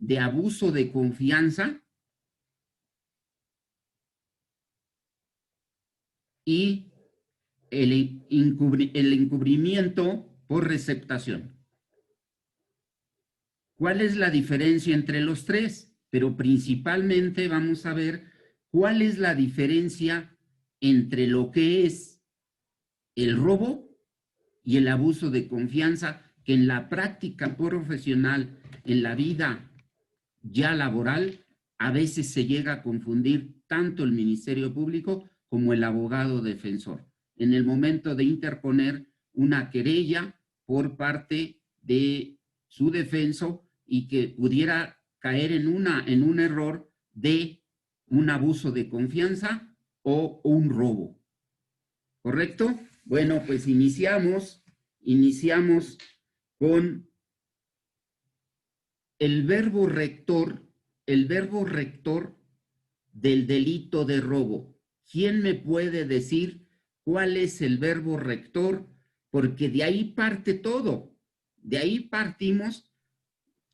de abuso de confianza y el encubrimiento por receptación. ¿Cuál es la diferencia entre los tres? Pero principalmente vamos a ver cuál es la diferencia entre lo que es el robo y el abuso de confianza, que en la práctica profesional, en la vida ya laboral, a veces se llega a confundir tanto el Ministerio Público como el abogado defensor en el momento de interponer una querella por parte de su defenso y que pudiera caer en un error de un abuso de confianza o un robo. ¿Correcto? Bueno, pues iniciamos con el verbo rector del delito de robo. ¿Quién me puede decir cuál es el verbo rector? Porque de ahí parte todo. De ahí partimos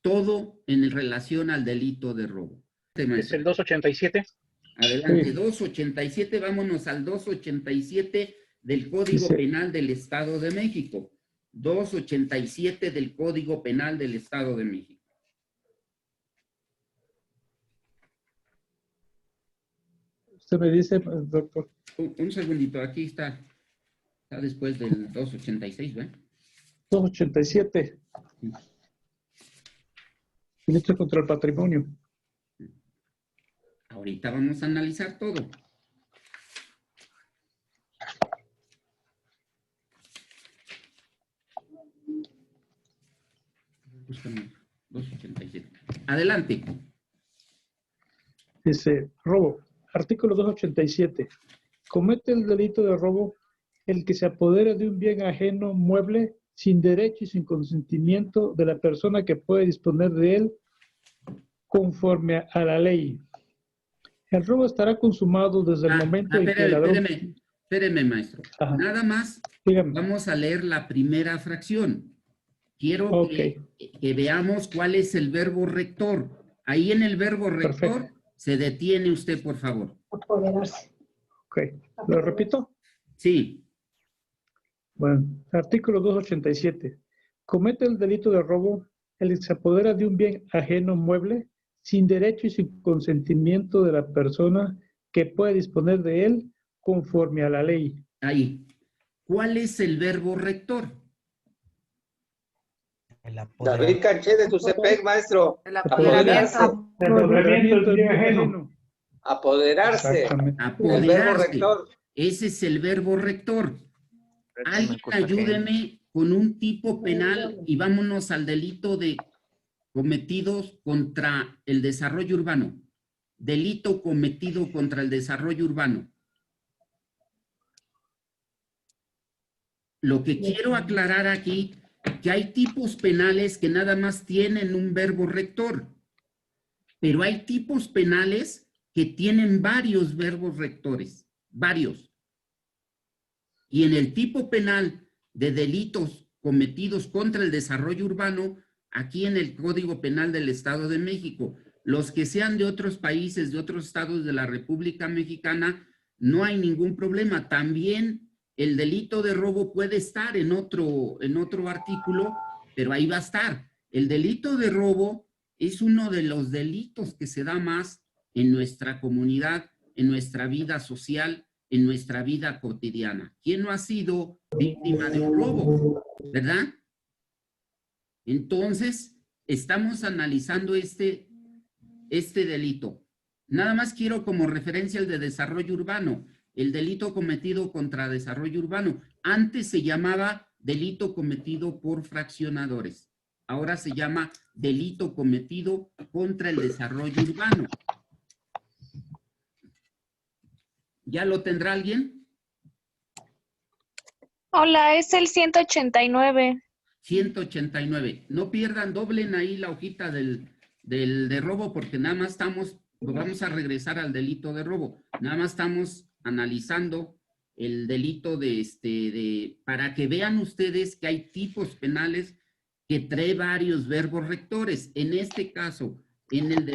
todo en relación al delito de robo. ¿Es el 287? Adelante, sí. 287, vámonos al 287 del Código Penal del Estado de México. 287 del Código Penal del Estado de México. Usted me dice, doctor. Un segundito, aquí está. Está después del 286, ¿ve? 287. Sí. Delito contra el patrimonio. Ahorita vamos a analizar todo. Búscame 287. Adelante. Dice, robo. Artículo 287. Comete el delito de robo el que se apodera de un bien ajeno mueble sin derecho y sin consentimiento de la persona que puede disponer de él conforme a la ley. El robo estará consumado desde el momento en que el ladrón... Espéreme, maestro. Ajá. Nada más vamos a leer la primera fracción. Quiero que veamos cuál es el verbo rector. Ahí en el verbo rector, perfecto, se detiene usted, por favor. Apoderarse. Ok. ¿Lo repito? Sí. Bueno, artículo 287. Comete el delito de robo el que se apodera de un bien ajeno mueble sin derecho y sin consentimiento de la persona que puede disponer de él conforme a la ley. Ahí. ¿Cuál es el verbo rector? David Canché de tu CPEC, maestro. El apoderamiento. El apoderamiento del bien ajeno. Apoderarse. Apoderarse. El verbo rector. Ese es el verbo rector. Alguien ayúdeme con un tipo penal y vámonos al delito de cometidos contra el desarrollo urbano. Delito cometido contra el desarrollo urbano. Lo que quiero aclarar aquí, que hay tipos penales que nada más tienen un verbo rector, pero hay tipos penales que tienen varios verbos rectores, varios. Y en el tipo penal de delitos cometidos contra el desarrollo urbano, aquí en el Código Penal del Estado de México, los que sean de otros países, de otros estados de la República Mexicana, no hay ningún problema. También el delito de robo puede estar en otro artículo, pero ahí va a estar. El delito de robo es uno de los delitos que se da más en nuestra comunidad, en nuestra vida social, en nuestra vida cotidiana. ¿Quién no ha sido víctima de un robo? ¿Verdad? Entonces, estamos analizando este delito. Nada más quiero como referencia el de desarrollo urbano, el delito cometido contra desarrollo urbano. Antes se llamaba delito cometido por fraccionadores. Ahora se llama delito cometido contra el desarrollo urbano. ¿Ya lo tendrá alguien? Hola, es el 189. 189. No pierdan, doblen ahí la hojita de robo porque nada más vamos a regresar al delito de robo. Nada más estamos analizando el delito para que vean ustedes que hay tipos penales que trae varios verbos rectores. En este caso, En el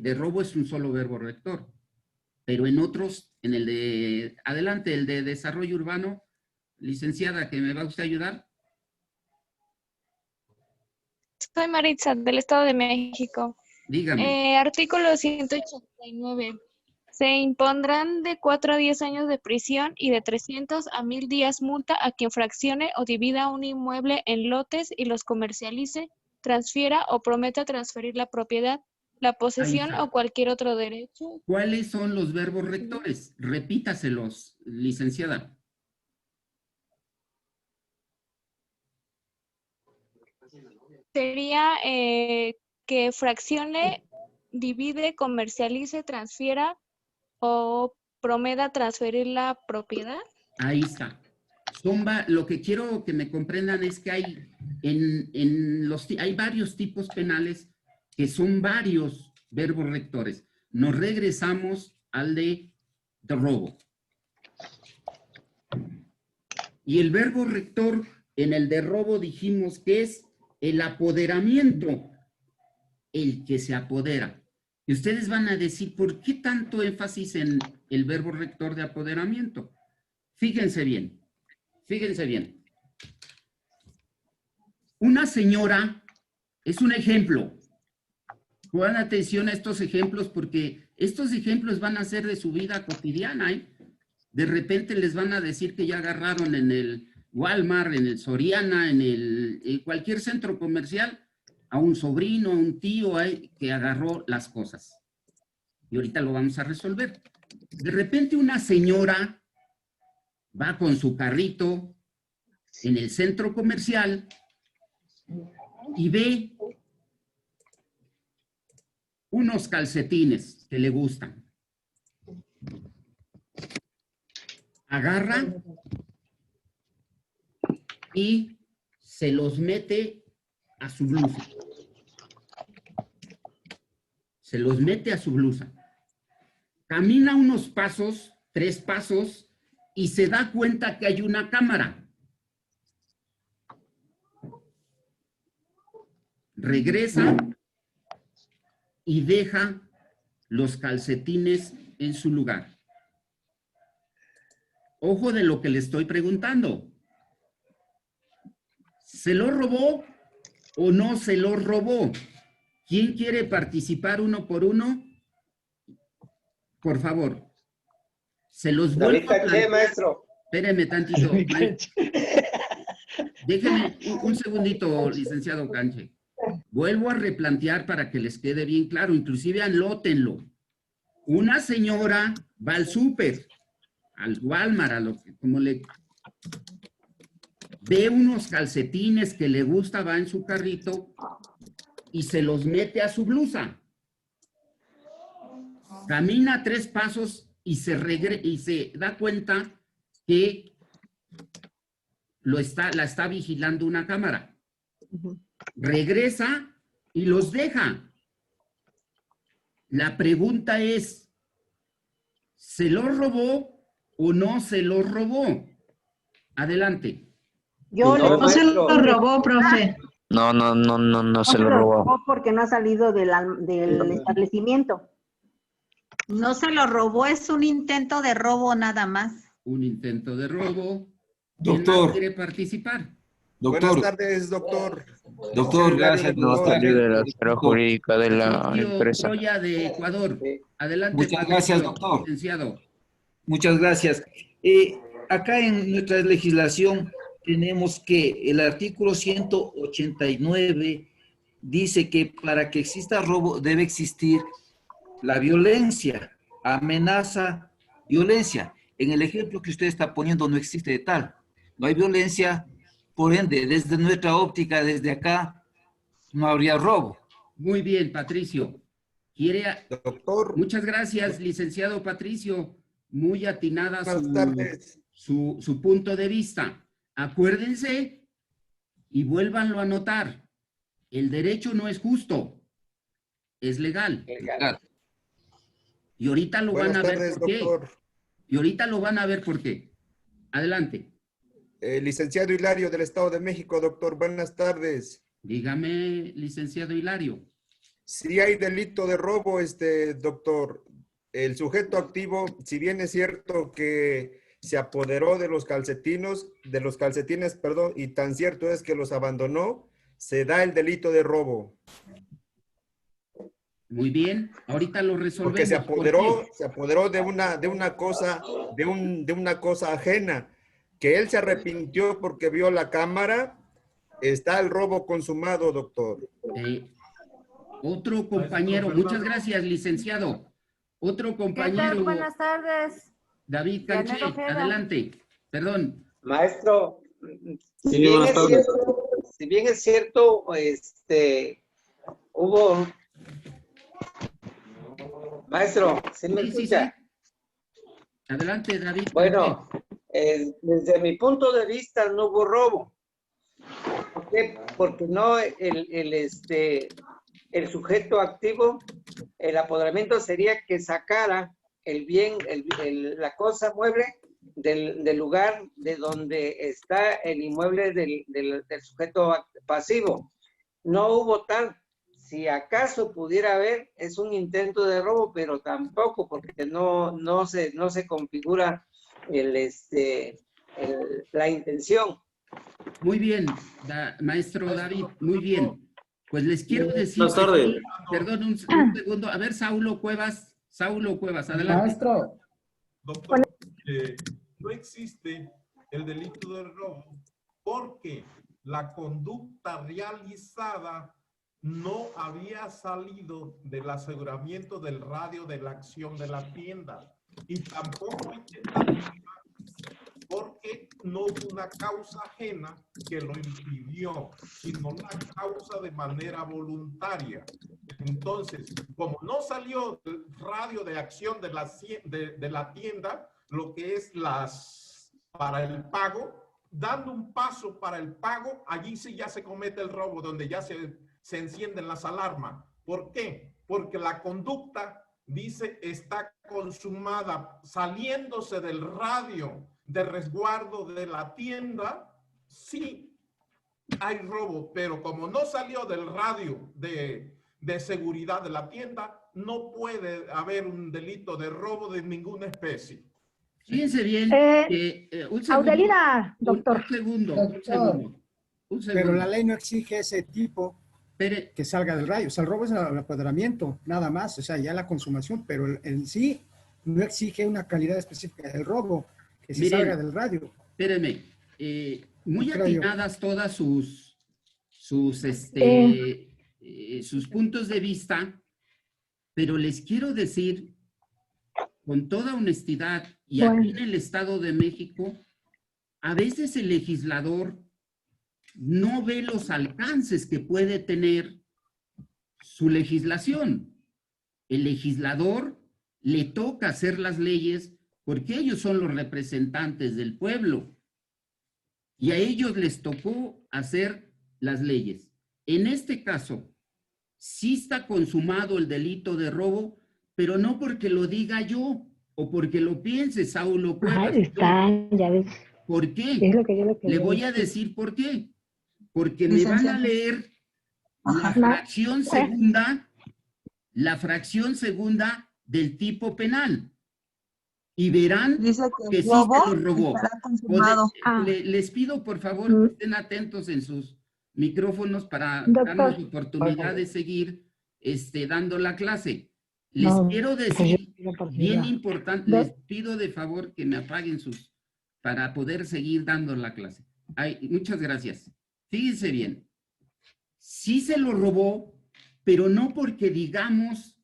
de robo es un solo verbo rector, pero en otros, en el de, adelante, el de desarrollo urbano, licenciada, ¿que me va usted a ayudar? Soy Maritza, del Estado de México. Dígame. Artículo 189. Se impondrán de 4 a 10 años de prisión y de 300 a 1000 días multa a quien fraccione o divida un inmueble en lotes y los comercialice, transfiera o prometa transferir la propiedad, la posesión está. o cualquier otro derecho. ¿Cuáles son los verbos rectores? Repítaselos, licenciada. Sería que fraccione, divide, comercialice, transfiera o prometa transferir la propiedad. Ahí está. Lo que quiero que me comprendan es que hay, hay varios tipos penales que son varios verbos rectores. Nos regresamos al de robo. Y el verbo rector en el de robo dijimos que es el apoderamiento, el que se apodera. Y ustedes van a decir, ¿por qué tanto énfasis en el verbo rector de apoderamiento? Fíjense bien, fíjense bien. Una señora es un ejemplo. Pongan atención a estos ejemplos porque estos ejemplos van a ser de su vida cotidiana, ¿eh? De repente les van a decir que ya agarraron en el Walmart, en el Soriana, en cualquier centro comercial, a un sobrino, a un tío que agarró las cosas. Y ahorita lo vamos a resolver. De repente una señora va con su carrito en el centro comercial y ve unos calcetines que le gustan. Agarra y se los mete a su blusa. Se los mete a su blusa. Camina unos pasos, 3 pasos, y se da cuenta que hay una cámara. Regresa y deja los calcetines en su lugar. Ojo de lo que le estoy preguntando. ¿Se lo robó o no se lo robó? ¿Quién quiere participar uno por uno? Por favor. Se los David vuelvo a Canché, plantear. maestro. Espéreme tantito. Déjeme un segundito, licenciado Canche. Vuelvo a replantear para que les quede bien claro. Inclusive anótenlo. Una señora va al súper, al Walmart, ve unos calcetines que le gusta, va en su carrito y se los mete a su blusa. Camina 3 pasos y se da cuenta que la está vigilando una cámara. Regresa y los deja. La pregunta es, ¿se lo robó o no se lo robó? Adelante. No se lo robó, profe. No se lo robó. Porque no ha salido del establecimiento. No se lo robó, es un intento de robo nada más. Un intento de robo. ¿Quién Doctor. más quiere participar? Doctor. Buenas tardes, doctor. Doctor, gracias. No salió de la esfera jurídica de la empresa. Troya de Ecuador. Adelante. Muchas gracias, doctor. Licenciado. Muchas gracias. Acá en nuestra legislación tenemos que el artículo 189 dice que para que exista robo debe existir la violencia, amenaza, violencia. En el ejemplo que usted está poniendo no existe de tal. No hay violencia, por ende, desde nuestra óptica, desde acá, no habría robo. Muy bien, Patricio. Doctor. Muchas gracias, licenciado Patricio. Muy atinada Buenas tardes. su punto de vista. Acuérdense y vuélvanlo a anotar. El derecho no es justo, es legal. Legal. Y ahorita lo van a ver Buenas por tardes, qué. doctor. Y ahorita lo van a ver por qué. Adelante. Licenciado Hilario del Estado de México, doctor. Buenas tardes. Dígame, licenciado Hilario. Sí hay delito de robo, doctor. El sujeto activo, si bien es cierto que se apoderó de los calcetines, perdón, y tan cierto es que los abandonó, se da el delito de robo. Muy bien, ahorita lo resolvemos. Porque se ¿Por qué? apoderó de una cosa ajena, que él se arrepintió porque vio la cámara. Está el robo consumado, doctor. Otro compañero, muchas gracias, licenciado. Otro compañero. Buenas tardes. David Canché, adelante. Perdón. Maestro, si bien es cierto, hubo... Maestro, ¿sí me escucha? Adelante, David. Bueno, desde mi punto de vista no hubo robo. ¿Por qué? Porque no el sujeto activo, el apoderamiento sería que sacara el bien, la cosa mueble del lugar de donde está el inmueble del sujeto pasivo. No hubo tal. Si acaso pudiera haber, es un intento de robo, pero tampoco, porque no se configura la intención. Muy bien, maestro David, muy bien. Pues les quiero decir... Buenas tardes. Perdón, un segundo. A ver, Saulo Cuevas, adelante. Maestro. Doctor, no existe el delito de robo porque la conducta realizada no había salido del aseguramiento del radio de la acción de la tienda y tampoco porque no hubo una causa ajena que lo impidió, sino una causa de manera voluntaria. Entonces, como no salió el radio de acción de la tienda, lo que es para el pago, dando un paso para el pago, allí sí ya se comete el robo, donde ya se encienden las alarmas. ¿Por qué? Porque la conducta, dice, está consumada saliéndose del radio de resguardo de la tienda. Sí hay robo, pero como no salió del radio de seguridad de la tienda, no puede haber un delito de robo de ninguna especie. Fíjense bien. Un segundo, Audelina, doctor. Un segundo. Pero la ley no exige ese tipo que salga del radio. O sea, el robo es el apoderamiento, nada más. O sea, ya la consumación, pero en sí no exige una calidad específica del robo que se salga del radio. Espérenme. Muy atinadas todas sus puntos de vista, pero les quiero decir con toda honestidad, y aquí en el Estado de México, a veces el legislador no ve los alcances que puede tener su legislación. El legislador le toca hacer las leyes porque ellos son los representantes del pueblo y a ellos les tocó hacer las leyes. En este caso, sí está consumado el delito de robo, pero no porque lo diga yo o porque lo piense Saulo Cuevas. Ya ves. ¿Por qué? Es lo que yo Le voy a decir por qué. Porque me van a leer la fracción segunda del tipo penal. Y verán que sí se lo robó. Les pido, por favor, que estén atentos en sus micrófonos para darnos oportunidad de seguir dando la clase. Les quiero decir, bien importante, les pido de favor que me apaguen para poder seguir dando la clase. Muchas gracias. Fíjense bien, sí se lo robó, pero no porque digamos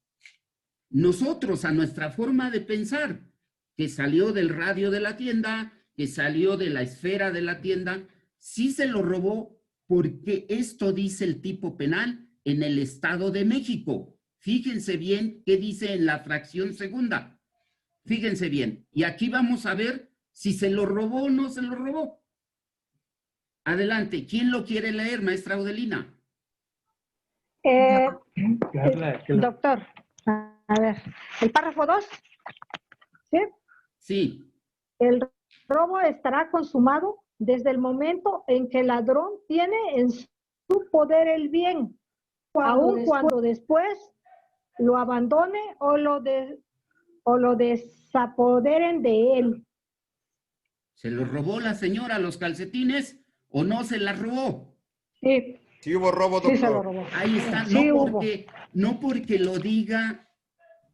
nosotros a nuestra forma de pensar, que salió del radio de la tienda, que salió de la esfera de la tienda, sí se lo robó porque esto dice el tipo penal en el Estado de México. Fíjense bien qué dice en la fracción segunda. Fíjense bien, y aquí vamos a ver si se lo robó o no se lo robó. Adelante, ¿quién lo quiere leer, maestra Audelina? Doctor, a ver, el párrafo 2, ¿sí? Sí. El robo estará consumado desde el momento en que el ladrón tiene en su poder el bien aun cuando después lo abandone o lo desapoderen de él. ¿Se los robó la señora los calcetines o no se las robó? Sí. Sí hubo robo, doctor. Sí se lo robó. Ahí está, Sí no porque lo diga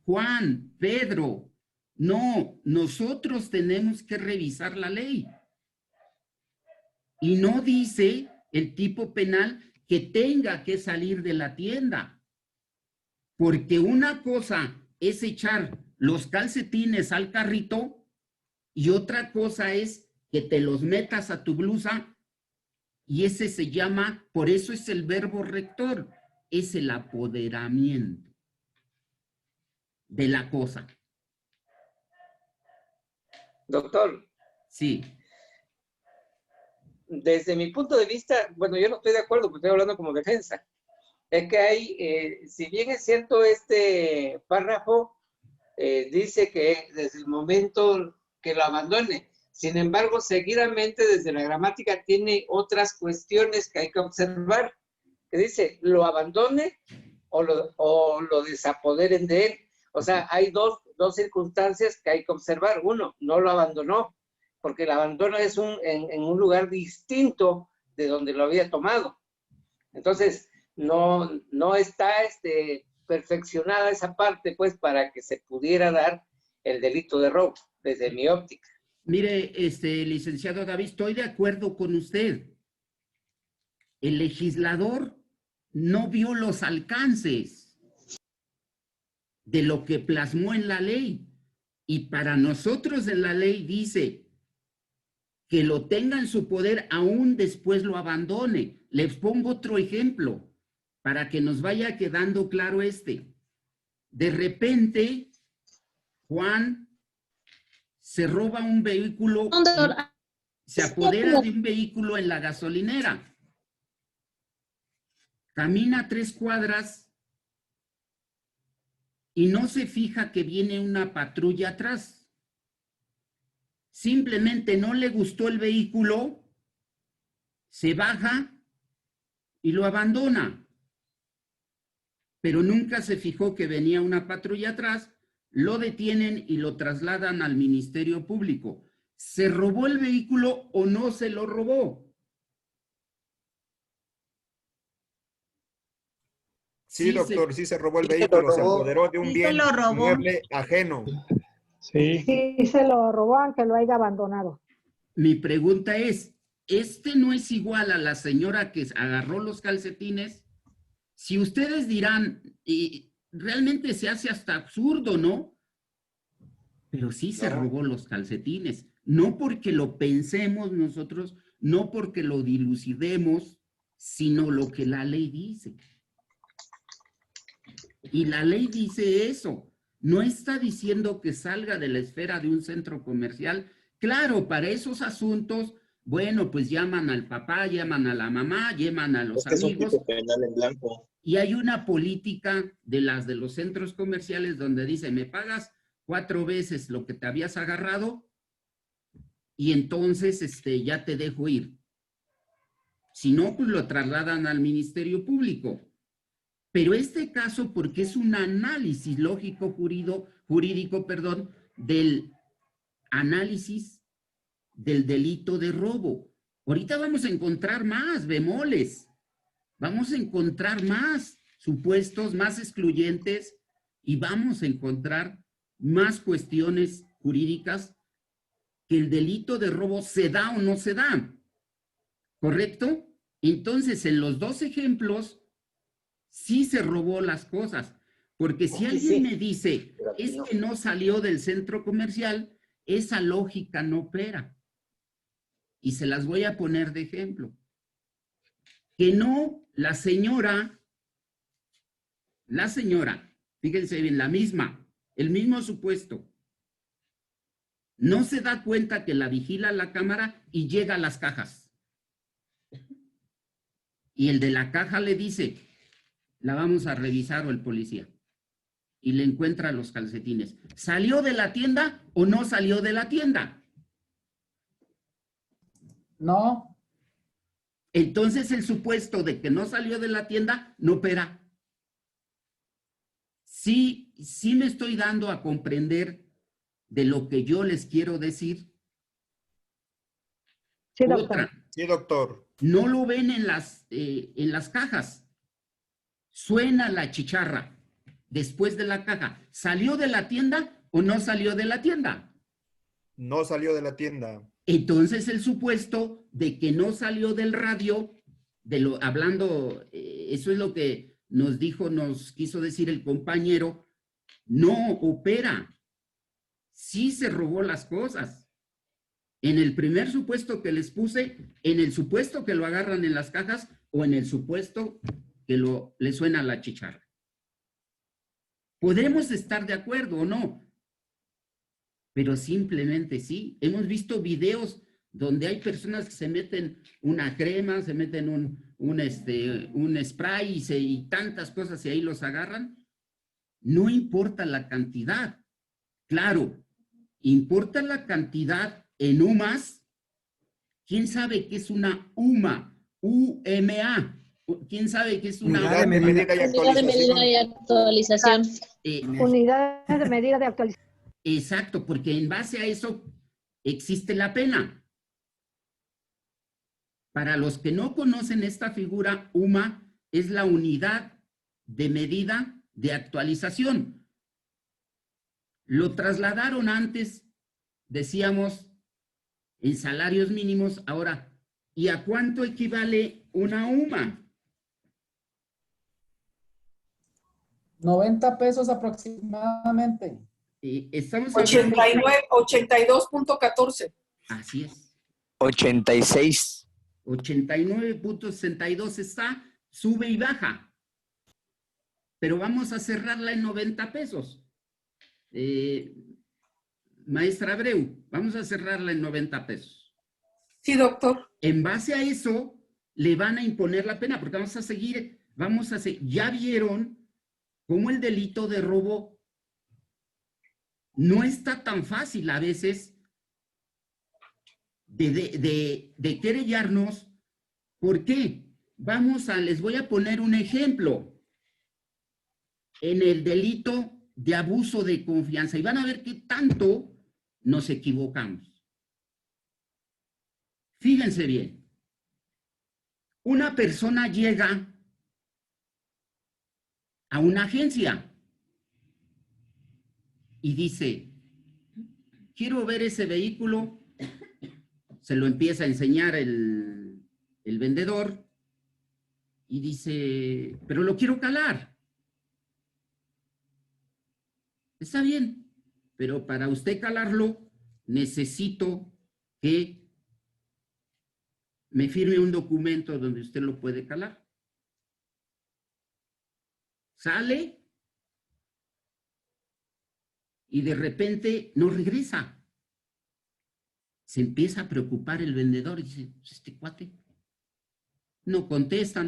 Juan, Pedro. No, nosotros tenemos que revisar la ley. Y no dice el tipo penal que tenga que salir de la tienda. Porque una cosa es echar los calcetines al carrito y otra cosa es que te los metas a tu blusa y ese se llama, por eso es el verbo rector, es el apoderamiento de la cosa. Doctor. Sí. Desde mi punto de vista, bueno, yo no estoy de acuerdo porque estoy hablando como defensa. Es que hay, si bien es cierto este párrafo, dice que desde el momento que lo abandone, sin embargo, seguidamente desde la gramática tiene otras cuestiones que hay que observar, que dice, lo abandone o lo desapoderen de él. O sea, hay dos circunstancias que hay que observar. Uno, no lo abandonó, porque el abandono es en un lugar distinto de donde lo había tomado. Entonces, no está perfeccionada esa parte, pues, para que se pudiera dar el delito de robo, desde mi óptica. Mire, licenciado David, estoy de acuerdo con usted. El legislador no vio los alcances de lo que plasmó en la ley. Y para nosotros en la ley dice que lo tenga en su poder aún después lo abandone. Les pongo otro ejemplo para que nos vaya quedando claro De repente, Juan se roba un vehículo, se apodera de un vehículo en la gasolinera. Camina 3 cuadras y no se fija que viene una patrulla atrás. Simplemente no le gustó el vehículo, se baja y lo abandona. Pero nunca se fijó que venía una patrulla atrás, lo detienen y lo trasladan al Ministerio Público. ¿Se robó el vehículo o no se lo robó? Sí, doctor, sí se robó el vehículo, se apoderó de un bien inmueble ajeno. Sí, se lo robó aunque lo haya abandonado. Mi pregunta es, ¿no es igual a la señora que agarró los calcetines? Si ustedes dirán, y realmente se hace hasta absurdo, ¿no? Pero sí se robó los calcetines. No porque lo pensemos nosotros, no porque lo dilucidemos, sino lo que la ley dice. Y la ley dice eso. No está diciendo que salga de la esfera de un centro comercial. Claro, para esos asuntos, bueno, pues llaman al papá, llaman a la mamá, llaman a los amigos. Es un tipo penal en blanco. Y hay una política de los centros comerciales donde dice, me pagas 4 veces lo que te habías agarrado y entonces ya te dejo ir. Si no, pues lo trasladan al Ministerio Público. Pero este caso, porque es un análisis lógico jurídico, del análisis del delito de robo. Ahorita vamos a encontrar más bemoles, vamos a encontrar más supuestos, más excluyentes y vamos a encontrar más cuestiones jurídicas que el delito de robo se da o no se da. ¿Correcto? Entonces, en los 2 ejemplos, sí se robó las cosas, porque si alguien me dice, es que no salió del centro comercial, esa lógica no opera. Y se las voy a poner de ejemplo. Que no, la señora, fíjense bien, la misma, el mismo supuesto, no se da cuenta que la vigila la cámara y llega a las cajas. Y el de la caja le dice, la vamos a revisar, o el policía, y le encuentra los calcetines. ¿Salió de la tienda o no salió de la tienda? No. Entonces el supuesto de que no salió de la tienda no opera. sí me estoy dando a comprender de lo que yo les quiero decir. Sí, doctor. Otra, Sí, doctor. no lo ven en las cajas. Suena la chicharra después de la caja. ¿Salió de la tienda o no salió de la tienda? No salió de la tienda. Entonces el supuesto de que no salió del radio, eso es lo que nos quiso decir el compañero, no opera. Sí se robó las cosas. En el primer supuesto que les puse, en el supuesto que lo agarran en las cajas o en el supuesto que le suena la chicharra. Podemos estar de acuerdo o no, pero simplemente sí. Hemos visto videos donde hay personas que se meten una crema, se meten un spray y tantas cosas y ahí los agarran. No importa la cantidad. Claro, importa la cantidad en UMAS. ¿Quién sabe qué es una UMA? UMA. ¿Quién sabe qué es una Unidad de medida y actualización. Unidades de medida de actualización. Exacto, porque en base a eso existe la pena. Para los que no conocen esta figura, UMA es la unidad de medida de actualización. Lo trasladaron antes, decíamos, en salarios mínimos. Ahora, ¿y a cuánto equivale una UMA? 90 pesos aproximadamente. Estamos 82.14. Así es. 86. 89.62 está, sube y baja. Pero vamos a cerrarla en 90 pesos. Maestra Abreu, vamos a cerrarla en 90 pesos. Sí, doctor. En base a eso, le van a imponer la pena, porque ya vieron cómo el delito de robo no está tan fácil a veces de querellarnos. ¿Por qué? Les voy a poner un ejemplo. En el delito de abuso de confianza, y van a ver qué tanto nos equivocamos. Fíjense bien. Una persona llega a una agencia y dice, quiero ver ese vehículo. Se lo empieza a enseñar el vendedor y dice, pero lo quiero calar. Está bien, pero para usted calarlo necesito que me firme un documento donde usted lo puede calar. Sale y de repente no regresa. Se empieza a preocupar el vendedor y dice, este cuate no contesta,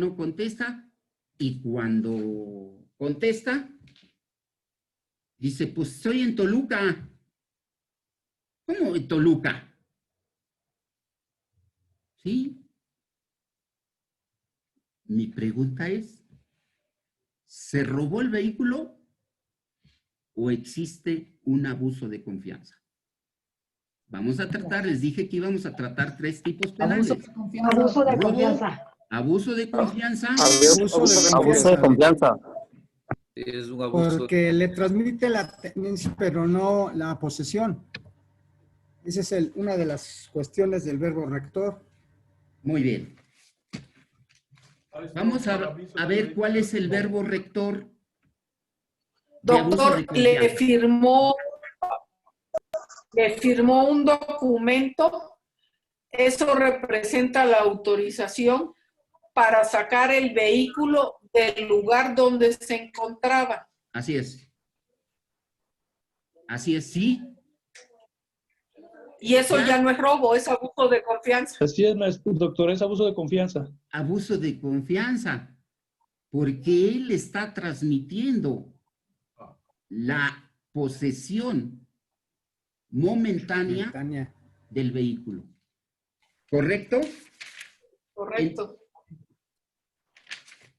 y cuando contesta, dice, pues estoy en Toluca. ¿Cómo en Toluca? Sí. Mi pregunta es, ¿se robó el vehículo o existe un abuso de confianza? Vamos a tratar, les dije que íbamos a tratar 3 tipos penales. Abuso de confianza. Abuso de confianza. Abuso de confianza. Es un abuso. Porque le transmite la tenencia, pero no la posesión. Esa es una de las cuestiones del verbo rector. Muy bien. Vamos a ver cuál es el verbo rector. Doctor, le firmó un documento. Eso representa la autorización para sacar el vehículo del lugar donde se encontraba. Así es. Así es, sí. Y eso ya no es robo, es abuso de confianza. Así es, doctor, es abuso de confianza. Abuso de confianza, porque él está transmitiendo la posesión momentánea del vehículo. ¿Correcto? Correcto.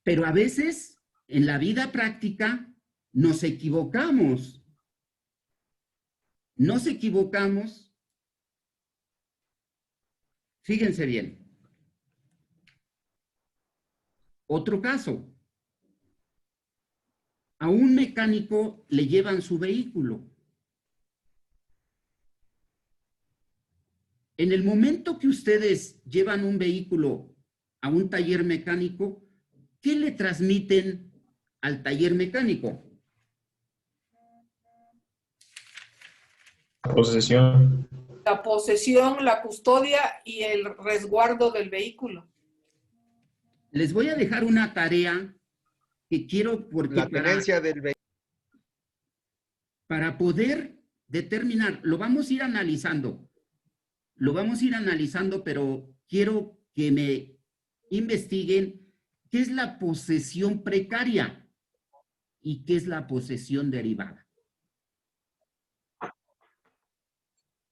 Pero a veces, en la vida práctica, nos equivocamos. Nos equivocamos. Fíjense bien. Otro caso. A un mecánico le llevan su vehículo. En el momento que ustedes llevan un vehículo a un taller mecánico, ¿qué le transmiten al taller mecánico? Posesión. La posesión, la custodia y el resguardo del vehículo. Les voy a dejar una tarea que quiero porque La tenencia del vehículo. Para poder determinar, lo vamos a ir analizando. Lo vamos a ir analizando, pero quiero que me investiguen qué es la posesión precaria y qué es la posesión derivada.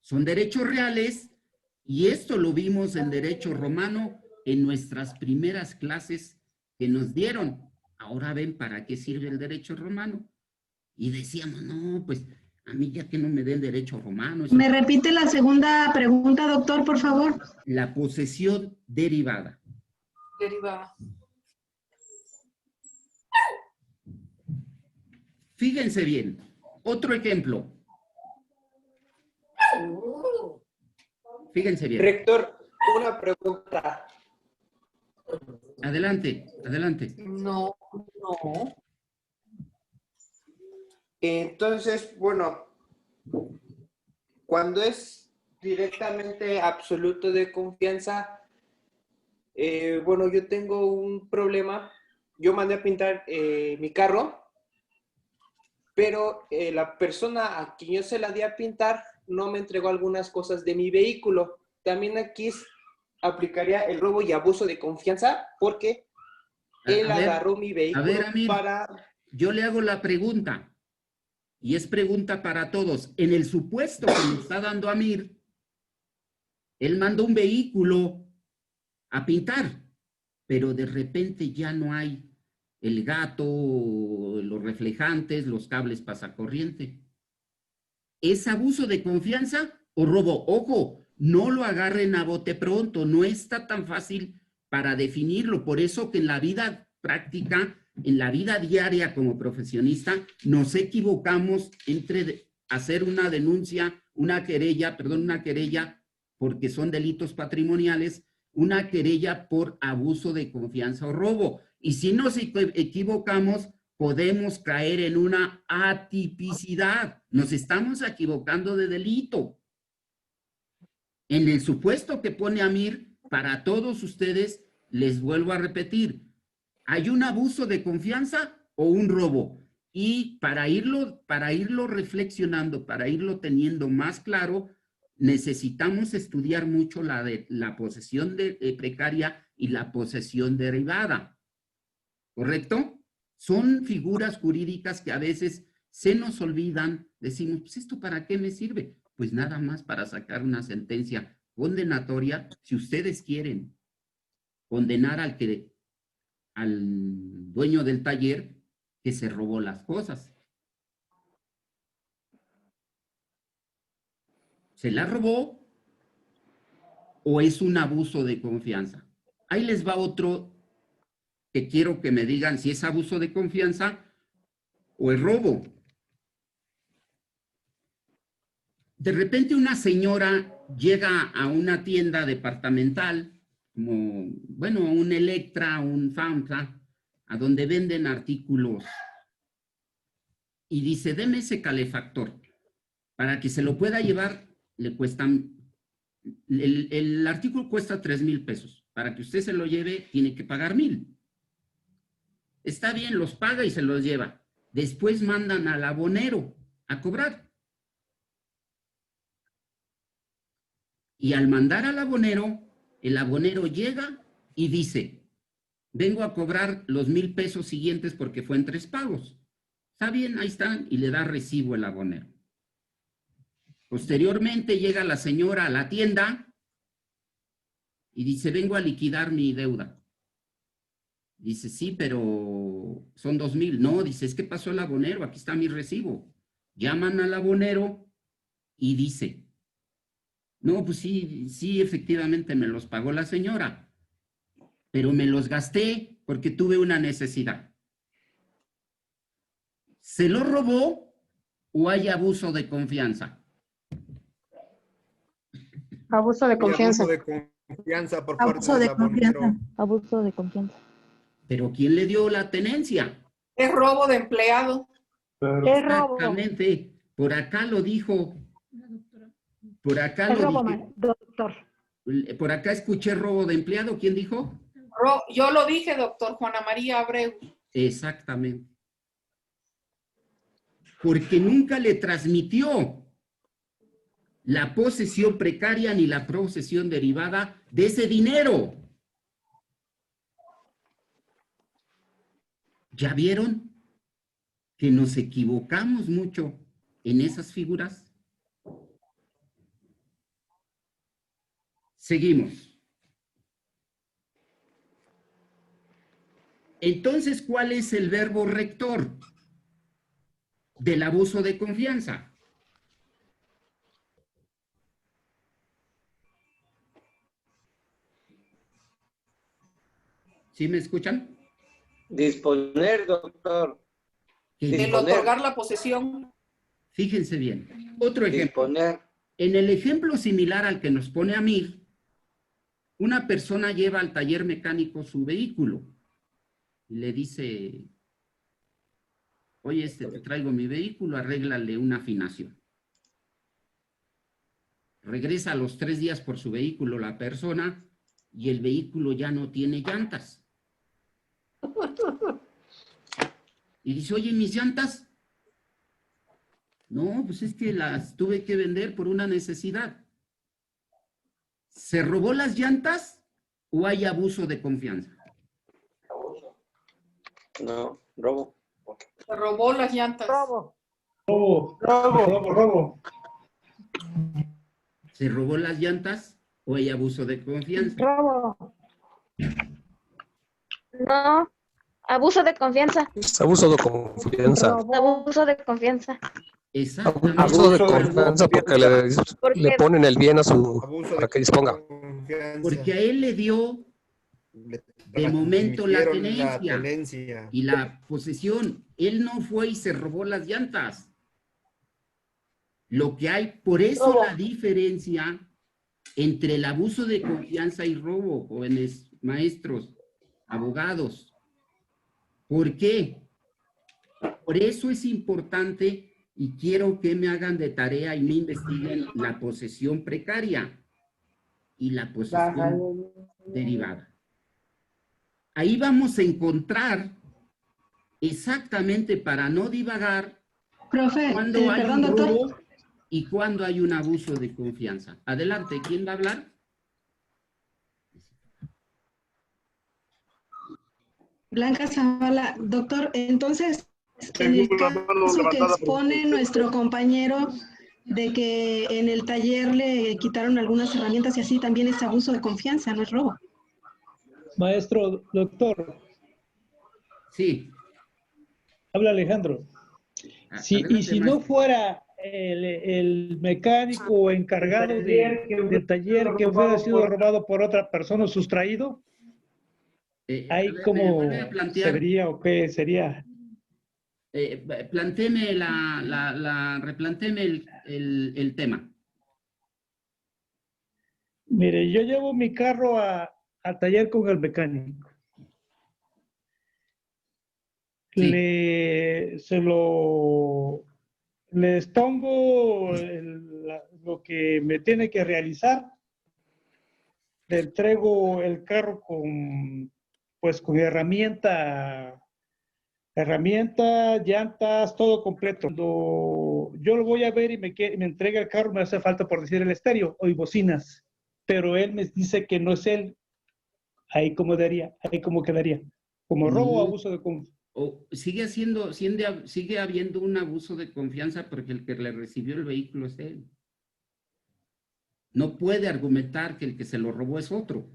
Son derechos reales y esto lo vimos en derecho romano en nuestras primeras clases que nos dieron. Ahora ven para qué sirve el derecho romano. Y decíamos, no, pues a mí ya que no me den derecho romano. Eso... ¿Me repite la segunda pregunta, doctor, por favor? La posesión derivada. Derivada. Fíjense bien. Otro ejemplo. Fíjense bien. Rector, una pregunta. Adelante, adelante. No. Entonces, bueno, cuando es directamente absoluto de confianza, bueno, yo tengo un problema. Yo mandé a pintar mi carro, pero la persona a quien yo se la di a pintar no me entregó algunas cosas de mi vehículo. También aquí aplicaría el robo y abuso de confianza porque él agarró mi vehículo para... Yo le hago la pregunta, y es pregunta para todos. En el supuesto que me está dando Amir, él mandó un vehículo a pintar, pero de repente ya no hay el gato, los reflejantes, los cables pasacorriente. ¿Es abuso de confianza o robo? Ojo, no lo agarren a bote pronto, no está tan fácil para definirlo. Por eso que en la vida práctica, en la vida diaria como profesionista, nos equivocamos entre hacer una denuncia, una querella porque son delitos patrimoniales, una querella por abuso de confianza o robo. Y si nos equivocamos, podemos caer en una atipicidad. Nos estamos equivocando de delito. En el supuesto que pone Amir, para todos ustedes, les vuelvo a repetir, ¿hay un abuso de confianza o un robo? Y para irlo reflexionando, para irlo teniendo más claro, necesitamos estudiar mucho la posesión precaria y la posesión derivada. ¿Correcto? Son figuras jurídicas que a veces se nos olvidan. Decimos, pues ¿esto para qué me sirve? Pues nada más para sacar una sentencia condenatoria, si ustedes quieren condenar al dueño del taller que se robó las cosas. ¿Se la robó o es un abuso de confianza? Ahí les va otro que quiero que me digan si es abuso de confianza o es robo. De repente una señora llega a una tienda departamental, como, bueno, un Electra, un FAMSA, a donde venden artículos, y dice, deme ese calefactor. Para que se lo pueda llevar, le cuestan, el artículo cuesta 3,000 pesos. Para que usted se lo lleve, tiene que pagar 1,000. Está bien, los paga y se los lleva. Después mandan al abonero a cobrar. Y al mandar al abonero, el abonero llega y dice, vengo a cobrar los 1,000 pesos siguientes porque fue en 3 pagos. Está bien, ahí están, y le da recibo el abonero. Posteriormente llega la señora a la tienda y dice, vengo a liquidar mi deuda. Dice, sí, pero son 2,000. No, dice, es que pasó el abonero, aquí está mi recibo. Llaman al abonero y dice, no, pues sí, sí, efectivamente me los pagó la señora, pero me los gasté porque tuve una necesidad. ¿Se lo robó o hay abuso de confianza? Abuso de confianza. Abuso de confianza por parte Abuso del de abonero. confianza. Abuso de confianza. ¿Pero quién le dio la tenencia? Es robo de empleado. Es robo. Exactamente. Por acá lo dijo. Por acá Es lo robo, dije. doctor. Por acá escuché robo de empleado. ¿Quién dijo? Yo lo dije, doctor Juana María Abreu. Exactamente. Porque nunca le transmitió la posesión precaria ni la posesión derivada de ese dinero. ¿Ya vieron que nos equivocamos mucho en esas figuras? Seguimos. Entonces, ¿cuál es el verbo rector del abuso de confianza? ¿Sí me escuchan? Disponer, doctor. El otorgar la posesión. Fíjense bien. Otro ejemplo. Disponer. En el ejemplo similar al que nos pone Amir, una persona lleva al taller mecánico su vehículo y le dice, oye, te traigo mi vehículo, arréglale una afinación. Regresa a los 3 días por su vehículo la persona y el vehículo ya no tiene llantas. Y dice, oye, ¿mis llantas? No, pues es que las tuve que vender por una necesidad. ¿Se robó las llantas o hay abuso de confianza? No, robo. Se robó las llantas. Robo. Robo. ¿Se robó las llantas o hay abuso de confianza? Robo. No, abuso de confianza. Es abuso de confianza. Abuso de confianza. Exactamente. Abuso de confianza porque le ponen el bien a su... para que disponga. Porque a él le dio de momento la tenencia y la posesión. Él no fue y se robó las llantas. Lo que hay, por eso la diferencia entre el abuso de confianza y robo, jóvenes maestros, abogados. ¿Por qué? Por eso es importante y quiero que me hagan de tarea y me investiguen la posesión precaria y la posesión derivada. Ahí vamos a encontrar exactamente, para no divagar, Profe, cuando hay perdón, un doctor. robo y cuando hay un abuso de confianza. Adelante, ¿quién va a hablar? Blanca Zavala. Doctor, entonces, en el caso que expone nuestro compañero de que en el taller le quitaron algunas herramientas y así, también es abuso de confianza, no es robo. Maestro, doctor. Sí. Habla Alejandro. Sí, y si no fuera el mecánico encargado del taller que hubiera sido robado por otra persona o sustraído, ahí cómo se vería o qué sería. Replantéeme el tema. Mire, yo llevo mi carro al taller con el mecánico. Sí. Les pongo lo que me tiene que realizar. Le entrego el carro con herramientas, llantas, todo completo. Cuando yo lo voy a ver y me entrega el carro, me hace falta, por decir, el estéreo o bocinas. Pero él me dice que no es él. Ahí cómo quedaría. Como robo o abuso de confianza. Sigue habiendo un abuso de confianza porque el que le recibió el vehículo es él. No puede argumentar que el que se lo robó es otro.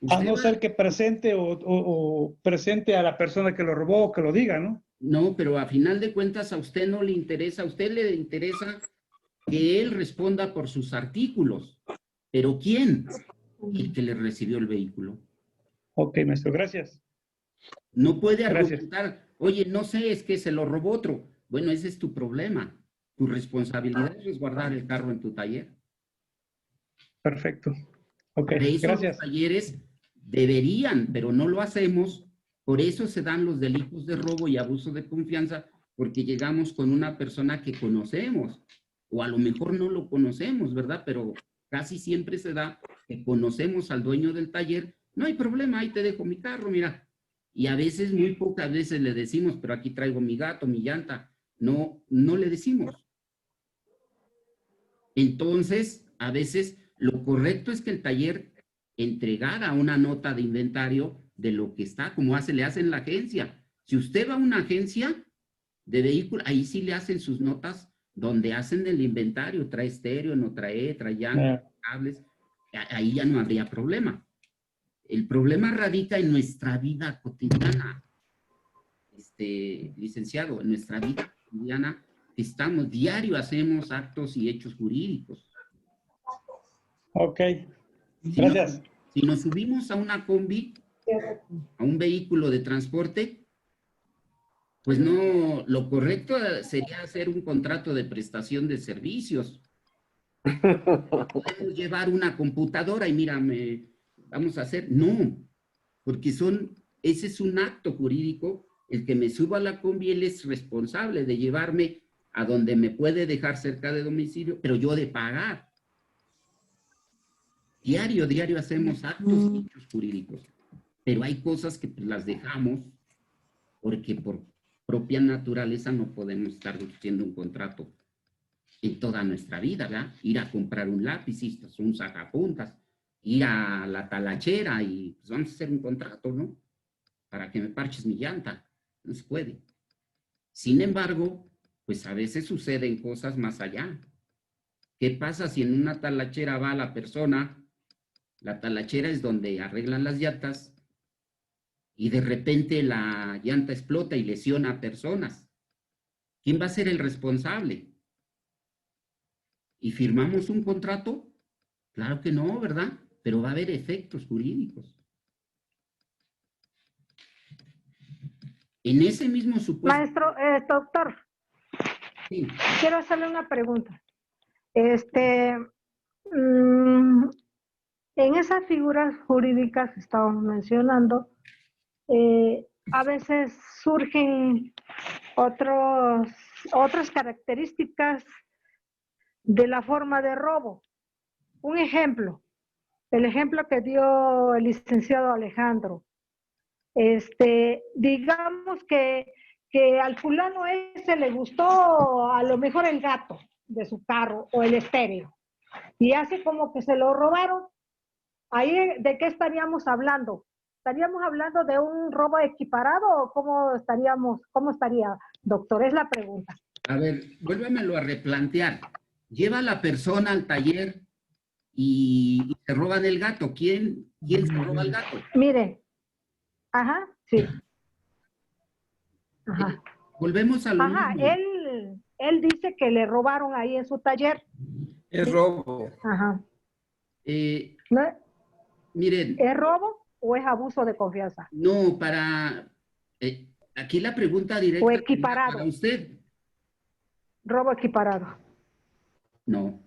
A no ser que presente o presente a la persona que lo robó o que lo diga, ¿no? No, pero a final de cuentas a usted no le interesa, a usted le interesa que él responda por sus artículos. ¿Pero quién? El que le recibió el vehículo. Ok, maestro, gracias. No puede argumentar, oye, no sé, es que se lo robó otro. Bueno, ese es tu problema. Tu responsabilidad es resguardar el carro en tu taller. Perfecto. Ok, De eso gracias. los talleres deberían, pero no lo hacemos. Por eso se dan los delitos de robo y abuso de confianza, porque llegamos con una persona que conocemos, o a lo mejor no lo conocemos, ¿verdad? Pero casi siempre se da que conocemos al dueño del taller. No hay problema, ahí te dejo mi carro, mira. Y a veces, muy pocas veces le decimos, pero aquí traigo mi gato, mi llanta. No, no le decimos. Entonces, a veces lo correcto es que el taller entregara una nota de inventario de lo que está, como le hacen en la agencia. Si usted va a una agencia de vehículos, ahí sí le hacen sus notas donde hacen el inventario, trae estéreo, no trae llantas, cables, ahí ya no habría problema. El problema radica en nuestra vida cotidiana, licenciado, en nuestra vida cotidiana estamos, diario hacemos actos y hechos jurídicos. Ok, gracias. Si nos subimos a una combi, a un vehículo de transporte, pues no, lo correcto sería hacer un contrato de prestación de servicios. Podemos llevar una computadora y mira, vamos a hacer, no, porque ese es un acto jurídico, el que me suba a la combi, él es responsable de llevarme a donde me puede dejar cerca de domicilio, pero yo de pagar. Diario hacemos actos y hechos jurídicos, pero hay cosas que las dejamos porque por propia naturaleza no podemos estar haciendo un contrato en toda nuestra vida, ¿verdad? Ir a comprar un lápiz, un sacapuntas, ir a la talachera y pues vamos a hacer un contrato, ¿no? Para que me parches mi llanta. No se puede. Sin embargo, pues a veces suceden cosas más allá. ¿Qué pasa si en una talachera va la persona? La talachera es donde arreglan las llantas y de repente la llanta explota y lesiona a personas. ¿Quién va a ser el responsable? ¿Y firmamos un contrato? Claro que no, ¿verdad? Pero va a haber efectos jurídicos. En ese mismo supuesto... Maestro, doctor, sí. Quiero hacerle una pregunta. En esas figuras jurídicas que estábamos mencionando, a veces surgen otras características de la forma de robo. Un ejemplo, el ejemplo que dio el licenciado Alejandro. Digamos que al fulano ese le gustó a lo mejor el gato de su carro o el estéreo y hace como que se lo robaron. Ahí, ¿de qué estaríamos hablando? ¿Estaríamos hablando de un robo equiparado o cómo estaría, doctor? Es la pregunta. A ver, vuélvemelo a replantear. Lleva a la persona al taller y se roban el gato. ¿Quién se roba el gato? Mire. Ajá, sí. Ajá. Volvemos a lo mismo. Él dice que le robaron ahí en su taller. Es robo. Ajá. ¿No? Miren. ¿Es robo o es abuso de confianza? No, aquí la pregunta directa. O equiparado. Para usted. Robo equiparado. No.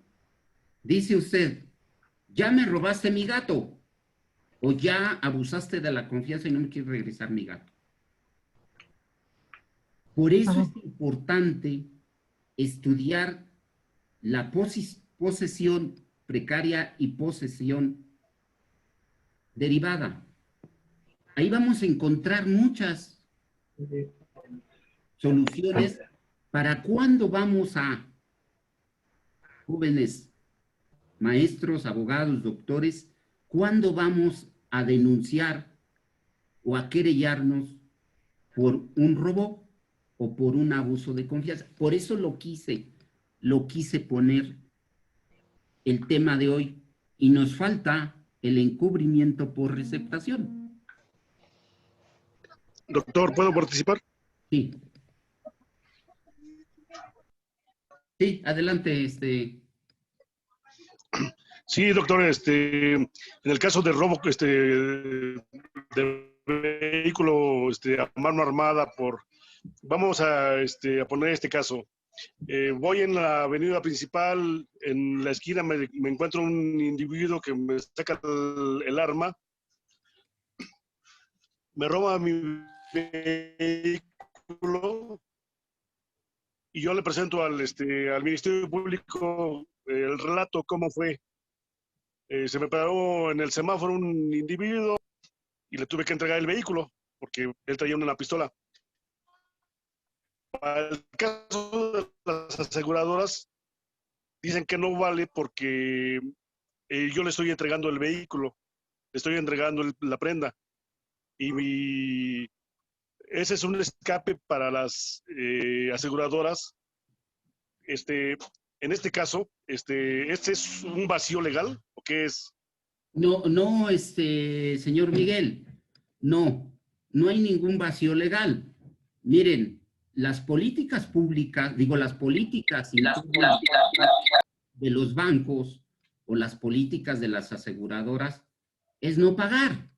Dice usted, ya me robaste mi gato. O ya abusaste de la confianza y no me quieres regresar mi gato. Por eso es importante estudiar la posesión precaria y posesión derivada. Ahí vamos a encontrar muchas soluciones para cuando vamos a jóvenes maestros, abogados, doctores, cuándo vamos a denunciar o a querellarnos por un robo o por un abuso de confianza. Por eso lo quise poner el tema de hoy. Y nos falta el encubrimiento por receptación. Doctor, ¿puedo participar? Sí. Sí, adelante, Sí, doctor, en el caso de robo, de vehículo, a mano armada vamos a poner este caso. Voy en la avenida principal, en la esquina me encuentro un individuo que me saca el arma, me roba mi vehículo y yo le presento al Ministerio Público el relato, cómo fue. Se me paró en el semáforo un individuo y le tuve que entregar el vehículo porque él traía una pistola. Para el caso de las aseguradoras, dicen que no vale porque yo le estoy entregando el vehículo, le estoy entregando la prenda. Y ese es un escape para las aseguradoras. En este caso, ¿este es un vacío legal o qué es? No, señor Miguel, no hay ningún vacío legal. Miren, las políticas públicas, las políticas de los bancos o las políticas de las aseguradoras es no pagar.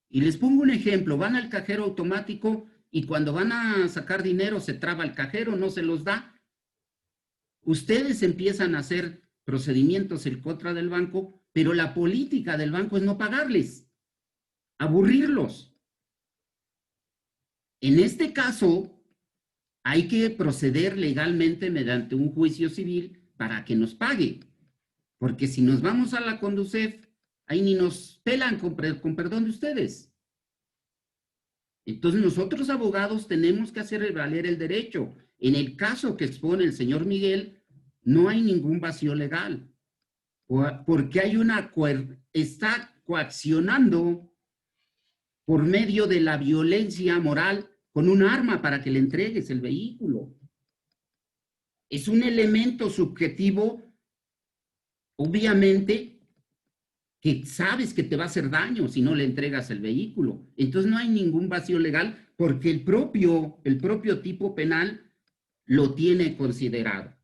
Y les pongo un ejemplo, van al cajero automático y cuando van a sacar dinero se traba el cajero, no se los da. Ustedes empiezan a hacer procedimientos en contra del banco, pero la política del banco es no pagarles, aburrirlos. En este caso, hay que proceder legalmente mediante un juicio civil para que nos pague, porque si nos vamos a la Conducef, ahí ni nos pelan con perdón de ustedes. Entonces nosotros abogados tenemos que hacer valer el derecho. En el caso que expone el señor Miguel, no hay ningún vacío legal, porque hay está coaccionando por medio de la violencia moral con un arma para que le entregues el vehículo. Es un elemento subjetivo, obviamente, que sabes que te va a hacer daño si no le entregas el vehículo. Entonces no hay ningún vacío legal porque el propio tipo penal lo tiene considerado.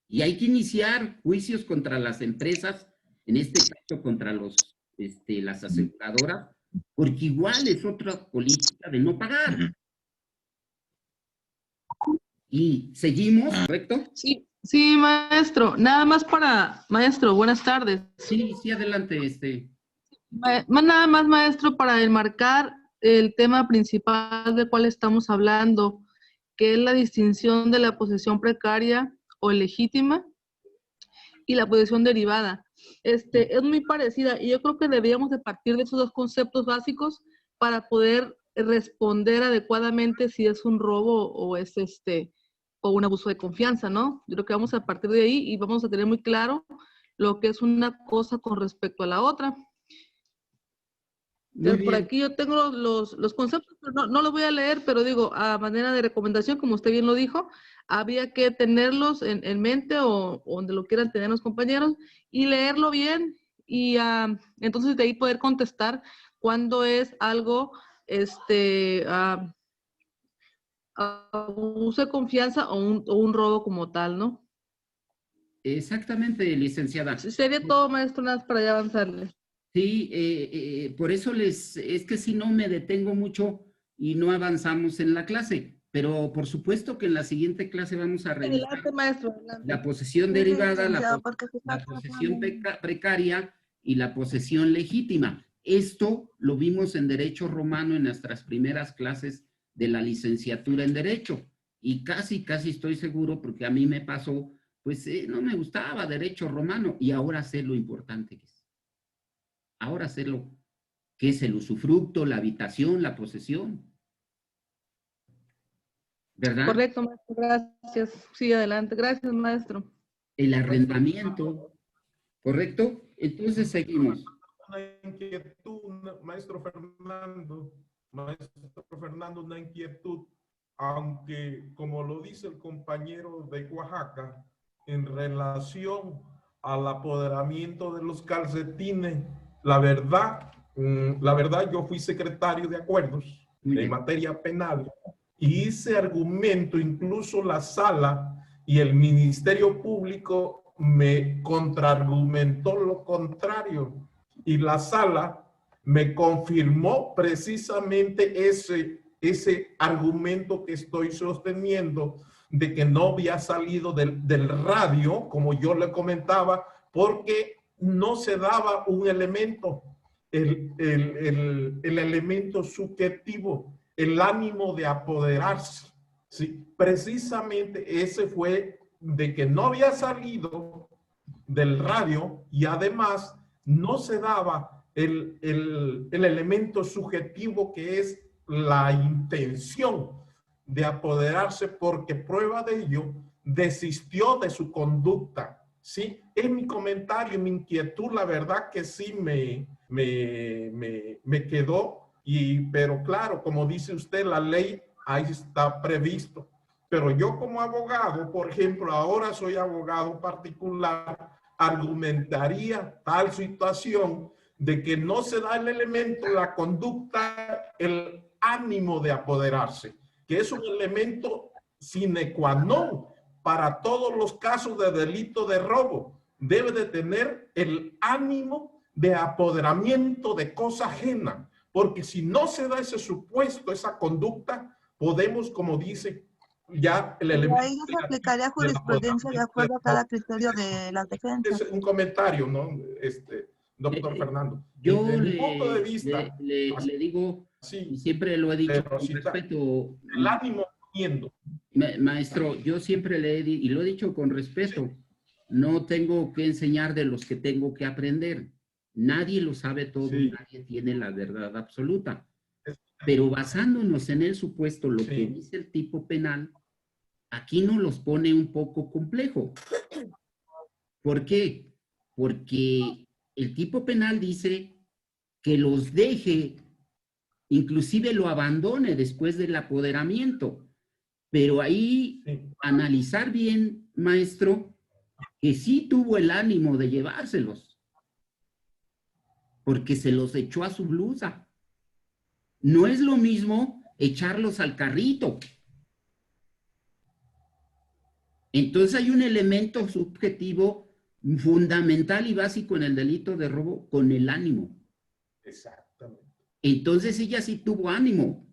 Y hay que iniciar juicios contra las empresas, en este caso contra las aseguradoras, porque igual es otra política de no pagar. Y seguimos, ¿correcto? Sí, sí, maestro. Nada más maestro, buenas tardes. Sí, adelante, Nada más, maestro, para enmarcar el tema principal del cual estamos hablando, que es la distinción de la posesión precaria o legítima y la posesión derivada. Es muy parecida y yo creo que deberíamos de partir de esos dos conceptos básicos para poder responder adecuadamente si es un robo o es o un abuso de confianza, ¿no? Yo creo que vamos a partir de ahí y vamos a tener muy claro lo que es una cosa con respecto a la otra. Entonces, por aquí yo tengo los conceptos, pero no los voy a leer, pero digo, a manera de recomendación, como usted bien lo dijo, había que tenerlos en mente o donde lo quieran tener los compañeros y leerlo bien y entonces de ahí poder contestar cuando es algo, abuso de confianza o un robo como tal, ¿no? Exactamente, licenciada. Sería todo, maestro, nada más para ya avanzarle. Sí, por eso es que si no me detengo mucho y no avanzamos en la clase, pero por supuesto que en la siguiente clase vamos a revisar adelante, maestro, adelante. La posesión derivada, la posesión precaria y la posesión legítima. Esto lo vimos en Derecho Romano en nuestras primeras clases de la licenciatura en Derecho y casi estoy seguro porque a mí me pasó, pues no me gustaba Derecho Romano y ahora sé lo importante que es. Ahora sé lo que es el usufructo, la habitación, la posesión. ¿Verdad? Correcto, maestro, gracias. Sí, adelante. Gracias, maestro. El arrendamiento, ¿correcto? Entonces seguimos. Una inquietud, maestro Fernando, una inquietud, aunque como lo dice el compañero de Oaxaca, en relación al apoderamiento de los calcetines, la verdad, yo fui secretario de acuerdos en materia penal y ese argumento, incluso la sala y el Ministerio Público me contraargumentó lo contrario y la sala me confirmó precisamente ese argumento que estoy sosteniendo de que no había salido del radio, como yo le comentaba, porque no se daba un elemento, el elemento subjetivo, el ánimo de apoderarse. Sí, precisamente ese fue de que no había salido del radio y además no se daba el elemento subjetivo que es la intención de apoderarse, porque prueba de ello desistió de su conducta. Sí, es mi comentario, mi inquietud, la verdad que sí me quedó, pero claro, como dice usted, la ley ahí está previsto. Pero yo como abogado, por ejemplo, ahora soy abogado particular, argumentaría tal situación de que no se da el elemento, la conducta, el ánimo de apoderarse, que es un elemento sine qua non para todos los casos de delito de robo. Debe de tener el ánimo de apoderamiento de cosa ajena, porque si no se da ese supuesto, esa conducta, podemos, como dice ya el elemento... Ahí se aplicaría jurisprudencia de acuerdo a cada criterio de las defensas. Es un comentario, ¿no? Doctor Fernando. Yo desde mi punto de vista, le digo, sí, y siempre lo he dicho pero con sí respeto. El ánimo viendo. Maestro, yo siempre le he dicho, y lo he dicho con respeto, no tengo que enseñar de los que tengo que aprender. Nadie lo sabe todo, nadie tiene la verdad absoluta. Pero basándonos en el supuesto, lo que dice el tipo penal, aquí nos los pone un poco complejo. ¿Por qué? Porque el tipo penal dice que los deje, inclusive lo abandone después del apoderamiento. Pero ahí analizar bien, maestro, que sí tuvo el ánimo de llevárselos, porque se los echó a su blusa. No es lo mismo echarlos al carrito. Entonces hay un elemento subjetivo fundamental y básico en el delito de robo con el ánimo. Exactamente. Entonces ella sí tuvo ánimo,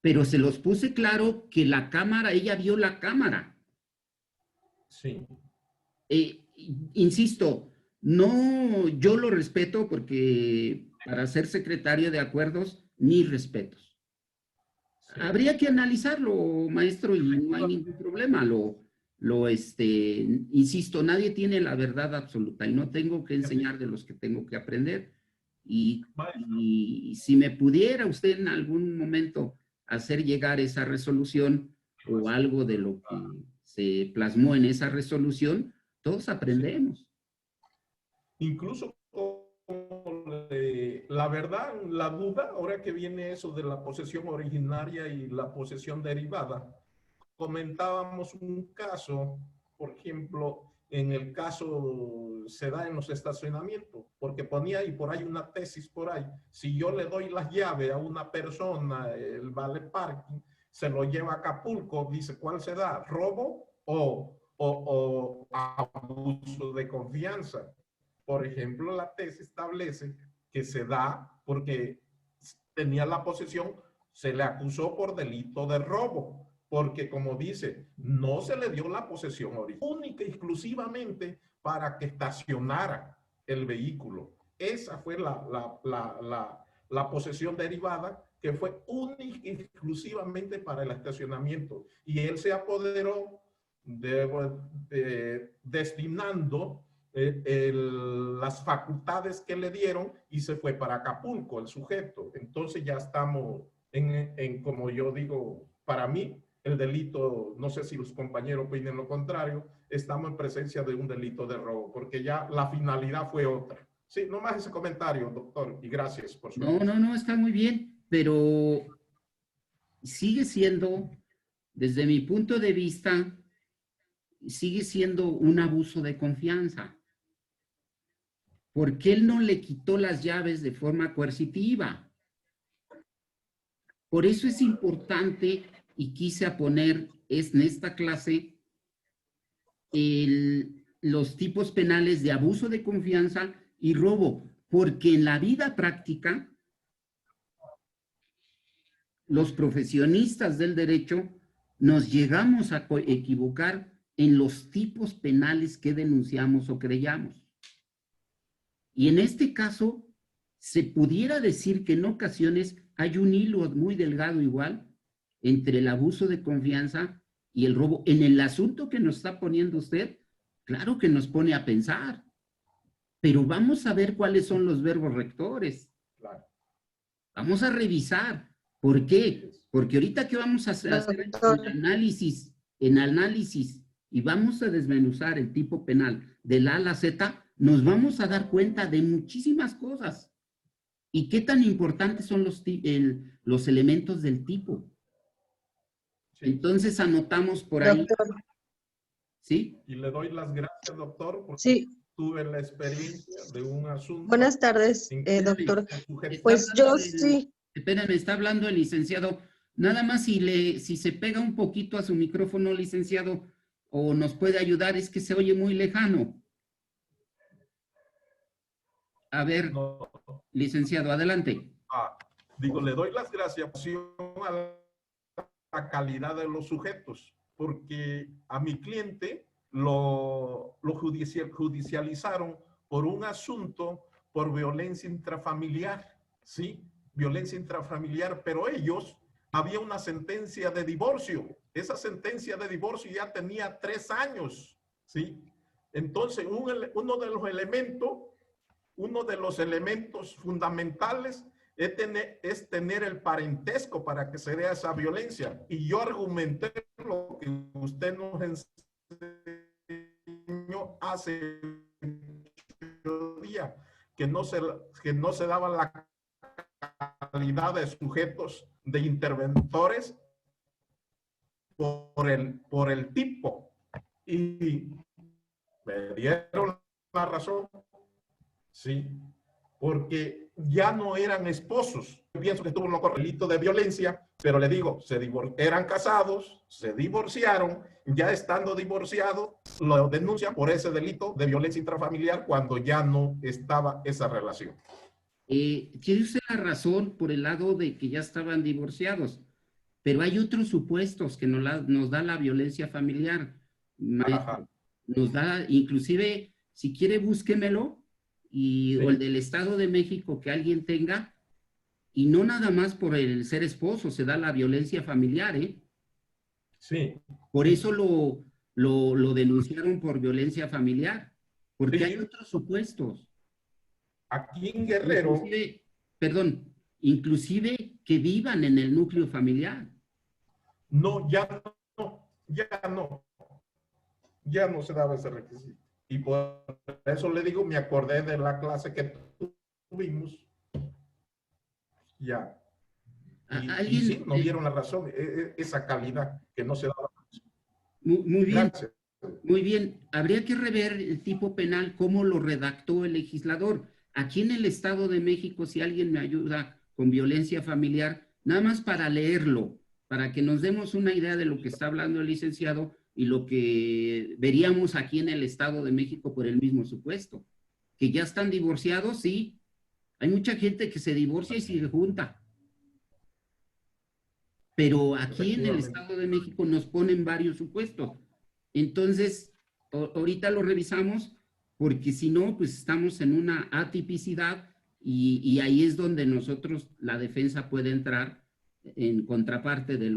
pero se los puse claro que la cámara, ella vio la cámara. Sí. Insisto, no, yo lo respeto porque para ser secretario de acuerdos, mis respetos. Sí. Habría que analizarlo, maestro, y no hay ningún problema. Insisto, nadie tiene la verdad absoluta y no tengo que enseñar de los que tengo que aprender. Y si me pudiera usted en algún momento hacer llegar esa resolución o algo de lo que se plasmó en esa resolución, todos aprendemos. Incluso la verdad, la duda, ahora que viene eso de la posesión originaria y la posesión derivada, comentábamos un caso, por ejemplo, en el caso se da en los estacionamientos, porque ponía ahí por ahí una tesis por ahí, si yo le doy las llaves a una persona, el vale parking, se lo lleva a Acapulco, dice, ¿cuál se da? ¿Robo o abuso de confianza? Por ejemplo, la tesis establece que se da porque tenía la posesión, se le acusó por delito de robo, porque como dice, no se le dio la posesión única y exclusivamente para que estacionara el vehículo. Esa fue la posesión derivada, que fue única y exclusivamente para el estacionamiento. Y él se apoderó destinando las facultades que le dieron y se fue para Acapulco el sujeto. Entonces ya estamos como yo digo, para mí, el delito, no sé si los compañeros opinen lo contrario, estamos en presencia de un delito de robo, porque ya la finalidad fue otra. Sí, nomás ese comentario, doctor, y gracias por su... No, está muy bien, pero sigue siendo, desde mi punto de vista, sigue siendo un abuso de confianza. porque él no le quitó las llaves de forma coercitiva. Por eso es importante, y quise poner en esta clase los tipos penales de abuso de confianza y robo, porque en la vida práctica los profesionistas del derecho nos llegamos a equivocar en los tipos penales que denunciamos o creyamos. Y en este caso, se pudiera decir que en ocasiones hay un hilo muy delgado igual entre el abuso de confianza y el robo. En el asunto que nos está poniendo usted, claro que nos pone a pensar, pero vamos a ver cuáles son los verbos rectores. Claro. Vamos a revisar. ¿Por qué? Porque ahorita que vamos a hacer el análisis y vamos a desmenuzar el tipo penal del A a la Z, nos vamos a dar cuenta de muchísimas cosas. ¿Y qué tan importantes son los elementos del tipo? Sí. Entonces anotamos por ahí. Doctor. ¿Sí? Y le doy las gracias, doctor, porque sí. Tuve la experiencia de un asunto. Buenas tardes, doctor. Pues yo sí. Espérenme, está hablando el licenciado. Nada más si se pega un poquito a su micrófono, licenciado, o nos puede ayudar, es que se oye muy lejano. A ver, no. Licenciado, adelante. Digo, le doy las gracias a la calidad de los sujetos, porque a mi cliente lo judicializaron por un asunto por violencia intrafamiliar, ¿sí? Violencia intrafamiliar, pero ellos, había una sentencia de divorcio. Esa sentencia de divorcio ya tenía 3 años, ¿sí? Entonces, uno de los elementos fundamentales es tener el parentesco para que se dé esa violencia. Y yo argumenté lo que usted nos enseñó hace 8 días, que no se daba la calidad de sujetos de interventores por el tipo. Y me dieron la razón, sí, porque ya no eran esposos. Yo pienso que tuvo un delito de violencia, pero le digo, eran casados, se divorciaron, ya estando divorciados, lo denuncian por ese delito de violencia intrafamiliar cuando ya no estaba esa relación. Tiene usted la razón por el lado de que ya estaban divorciados, pero hay otros supuestos que nos da la violencia familiar. Maestro, nos da, inclusive, si quiere búsquemelo, sí. O el del Estado de México que alguien tenga, y no nada más por el ser esposo, se da la violencia familiar, ¿eh? Sí. Por eso lo denunciaron por violencia familiar, porque sí. Hay otros supuestos. Aquí en Guerrero. Inclusive que vivan en el núcleo familiar. No, ya no se daba ese requisito. Y por eso le digo, me acordé de la clase que tuvimos. Ya. Y sí, nos dieron la razón, esa calidad que no se daba. Muy bien. Gracias. Muy bien. Habría que rever el tipo penal, cómo lo redactó el legislador. Aquí en el Estado de México, si alguien me ayuda con violencia familiar, nada más para leerlo, para que nos demos una idea de lo que está hablando el licenciado y lo que veríamos aquí en el Estado de México por el mismo supuesto. Que ya están divorciados, sí. Hay mucha gente que se divorcia y se junta. Pero aquí en el Estado de México nos ponen varios supuestos. Entonces, ahorita lo revisamos, porque si no, pues estamos en una atipicidad y ahí es donde nosotros, la defensa puede entrar en contraparte del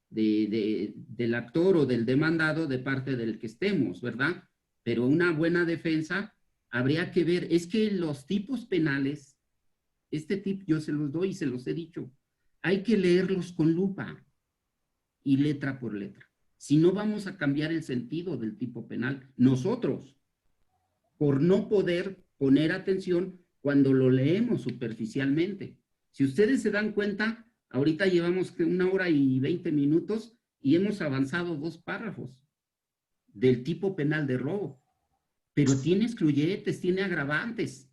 del actor o del demandado de parte del que estemos, ¿verdad? Pero una buena defensa habría que ver, es que los tipos penales, este tip yo se los doy y se los he dicho, hay que leerlos con lupa y letra por letra. Si no, vamos a cambiar el sentido del tipo penal nosotros, por no poder poner atención cuando lo leemos superficialmente. Si ustedes se dan cuenta, ahorita llevamos 1 hora y 20 minutos y hemos avanzado 2 párrafos del tipo penal de robo. Pero tiene excluyentes, tiene agravantes.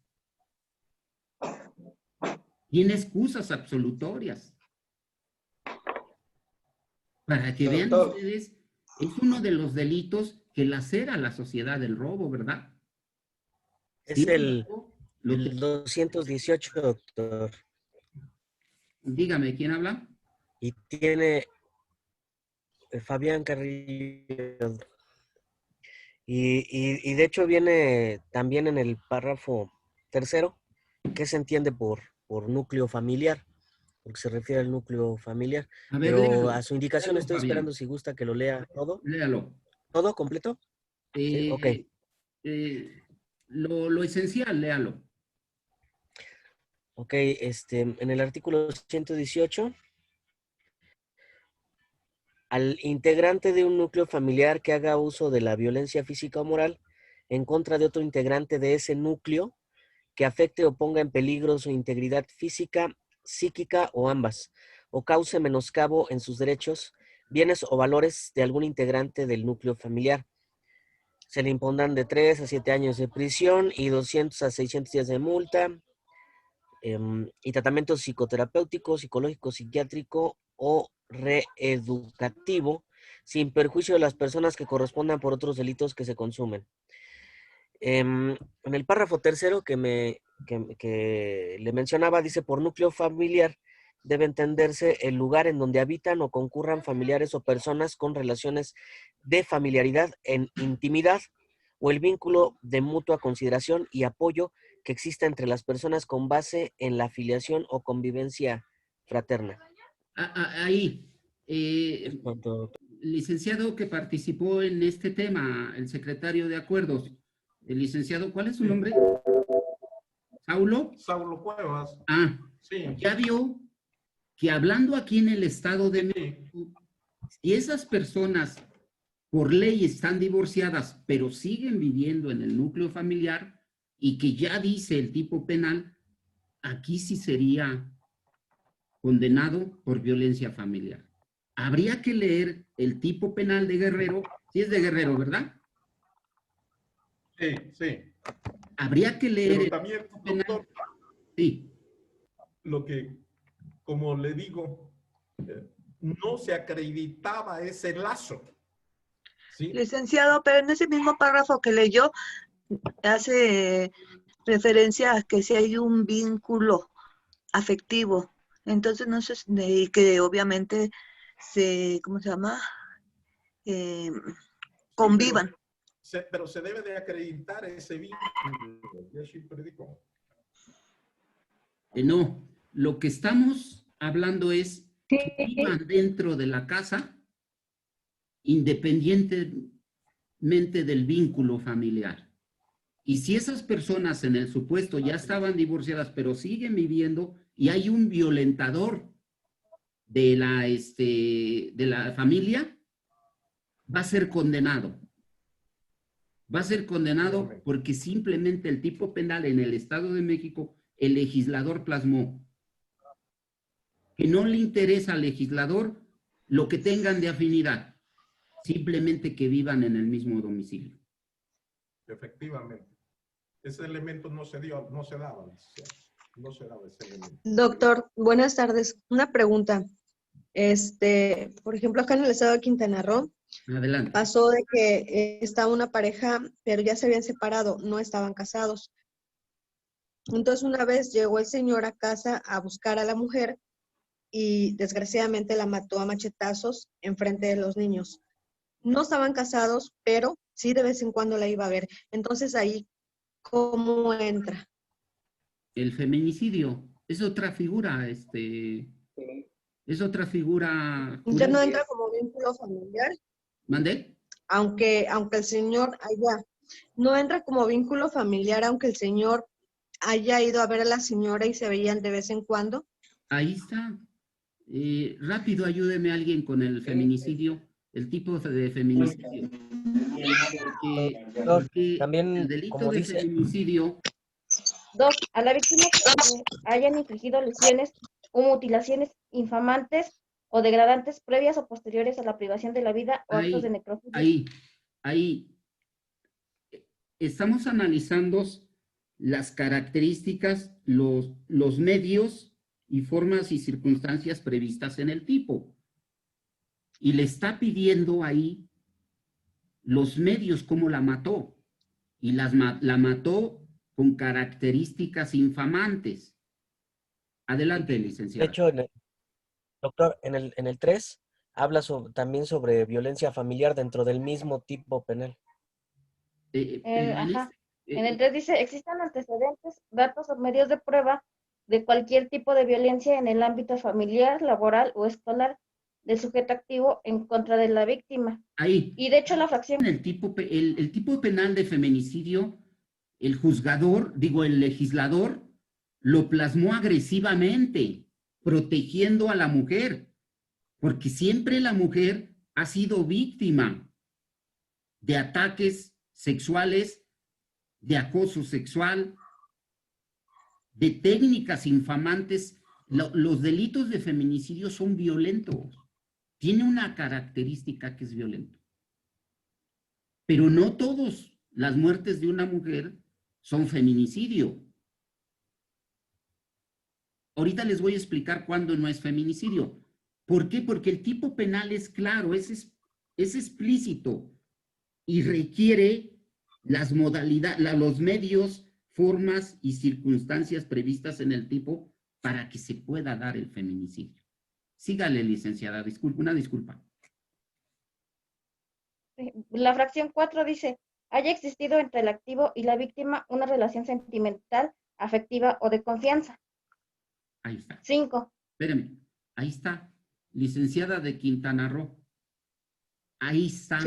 Tiene excusas absolutorias. Para que vean ustedes, es uno de los delitos que lacera a la sociedad del robo, ¿verdad? Es el 218, doctor. Dígame, ¿quién habla? Y tiene Fabián Carrillo. Y de hecho viene también en el párrafo tercero, que se entiende por núcleo familiar, porque se refiere al núcleo familiar. A ver, pero léalo, a su indicación léalo, estoy Fabián. esperando si gusta que lo lea todo. Léalo. ¿Todo completo? Sí, ok. Lo esencial, léalo. Ok, en el artículo 118, al integrante de un núcleo familiar que haga uso de la violencia física o moral en contra de otro integrante de ese núcleo que afecte o ponga en peligro su integridad física, psíquica o ambas, o cause menoscabo en sus derechos, bienes o valores de algún integrante del núcleo familiar. Se le impondrán de 3 a 7 años de prisión y 200 a 600 días de multa, y tratamiento psicoterapéutico, psicológico, psiquiátrico o reeducativo, sin perjuicio de las personas que correspondan por otros delitos que se consumen. En el párrafo tercero que le mencionaba, dice: por núcleo familiar debe entenderse el lugar en donde habitan o concurran familiares o personas con relaciones de familiaridad en intimidad o el vínculo de mutua consideración y apoyo que exista entre las personas con base en la afiliación o convivencia fraterna. Ahí, licenciado que participó en este tema, el secretario de Acuerdos, el licenciado, ¿cuál es su nombre? ¿Saulo? Saulo Cuevas. Ah, sí. Ya vio que hablando aquí en el Estado de México, si esas personas por ley están divorciadas, pero siguen viviendo en el núcleo familiar y que ya dice el tipo penal, aquí sí sería condenado por violencia familiar. Habría que leer el tipo penal de Guerrero, si es de Guerrero, ¿verdad? Sí, sí. Habría que leer Pero también, doctor, sí. Lo que, como le digo, no se acreditaba ese lazo. ¿Sí? Licenciado, pero en ese mismo párrafo que leyó, hace referencia a que si hay un vínculo afectivo. Entonces, no sé, y que obviamente se, ¿cómo se llama? Convivan. Pero se debe de acreditar ese vínculo. Yo siempre digo. No, lo que estamos hablando es que vivan dentro de la casa independientemente del vínculo familiar. Y si esas personas en el supuesto ya estaban divorciadas, pero siguen viviendo y hay un violentador de la familia, va a ser condenado. Va a ser condenado porque simplemente el tipo penal en el Estado de México, el legislador plasmó que no le interesa al legislador lo que tengan de afinidad, simplemente que vivan en el mismo domicilio. Efectivamente. Ese elemento no se dio, no se daba. No se daba ese elemento. Doctor, buenas tardes. Una pregunta. Por ejemplo, acá en el estado de Quintana Roo, adelante, pasó de que estaba una pareja, pero ya se habían separado, no estaban casados. Entonces una vez llegó el señor a casa a buscar a la mujer y desgraciadamente la mató a machetazos enfrente de los niños. No estaban casados, pero sí de vez en cuando la iba a ver. Entonces ahí, ¿cómo entra? el feminicidio es otra figura, es otra figura. Ya no entra como vínculo familiar. ¿Mandé? Aunque el señor no entra como vínculo familiar, aunque el señor haya ido a ver a la señora y se veían de vez en cuando. Ahí está. Rápido, ayúdeme a alguien con el feminicidio, el tipo de feminicidio. Porque también, el delito como de dice, feminicidio. Dos, a la víctima que hayan infligido lesiones o mutilaciones infamantes o degradantes previas o posteriores a la privación de la vida o actos de necrofilia. Ahí. estamos analizando las características, los medios y formas y circunstancias previstas en el tipo. Y le está pidiendo ahí los medios, cómo la mató. Y la mató con características infamantes. Adelante, licenciado. De hecho, doctor, en el 3 habla también sobre violencia familiar dentro del mismo tipo penal. Ajá. En el 3 dice, existen antecedentes, datos o medios de prueba de cualquier tipo de violencia en el ámbito familiar, laboral o escolar del sujeto activo en contra de la víctima. Ahí. Y de hecho la fracción... El tipo penal de feminicidio, el juzgador, el legislador, lo plasmó agresivamente, protegiendo a la mujer, porque siempre la mujer ha sido víctima de ataques sexuales, de acoso sexual, de técnicas infamantes. Los delitos de feminicidio son violentos. Tiene una característica que es violento. Pero no todas las muertes de una mujer son feminicidio. Ahorita les voy a explicar cuándo no es feminicidio. ¿Por qué? Porque el tipo penal es claro, es explícito y requiere las modalidades, los medios, formas y circunstancias previstas en el tipo para que se pueda dar el feminicidio. Sígale, licenciada, una disculpa. La fracción 4 dice, haya existido entre el activo y la víctima una relación sentimental, afectiva o de confianza. Ahí está. 5. Espérame, ahí está. Licenciada de Quintana Roo. Ahí está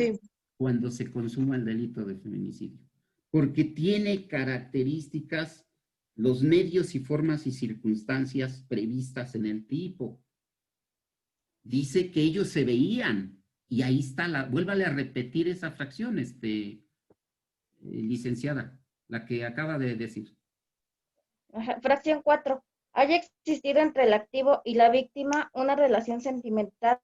cuando se consuma el delito de feminicidio. Porque tiene características, los medios y formas y circunstancias previstas en el tipo. Dice que ellos se veían. Y ahí está, vuélvale a repetir esa fracción, licenciada, la que acaba de decir. Ajá. Fracción 4. Haya existido entre el activo y la víctima una relación sentimental,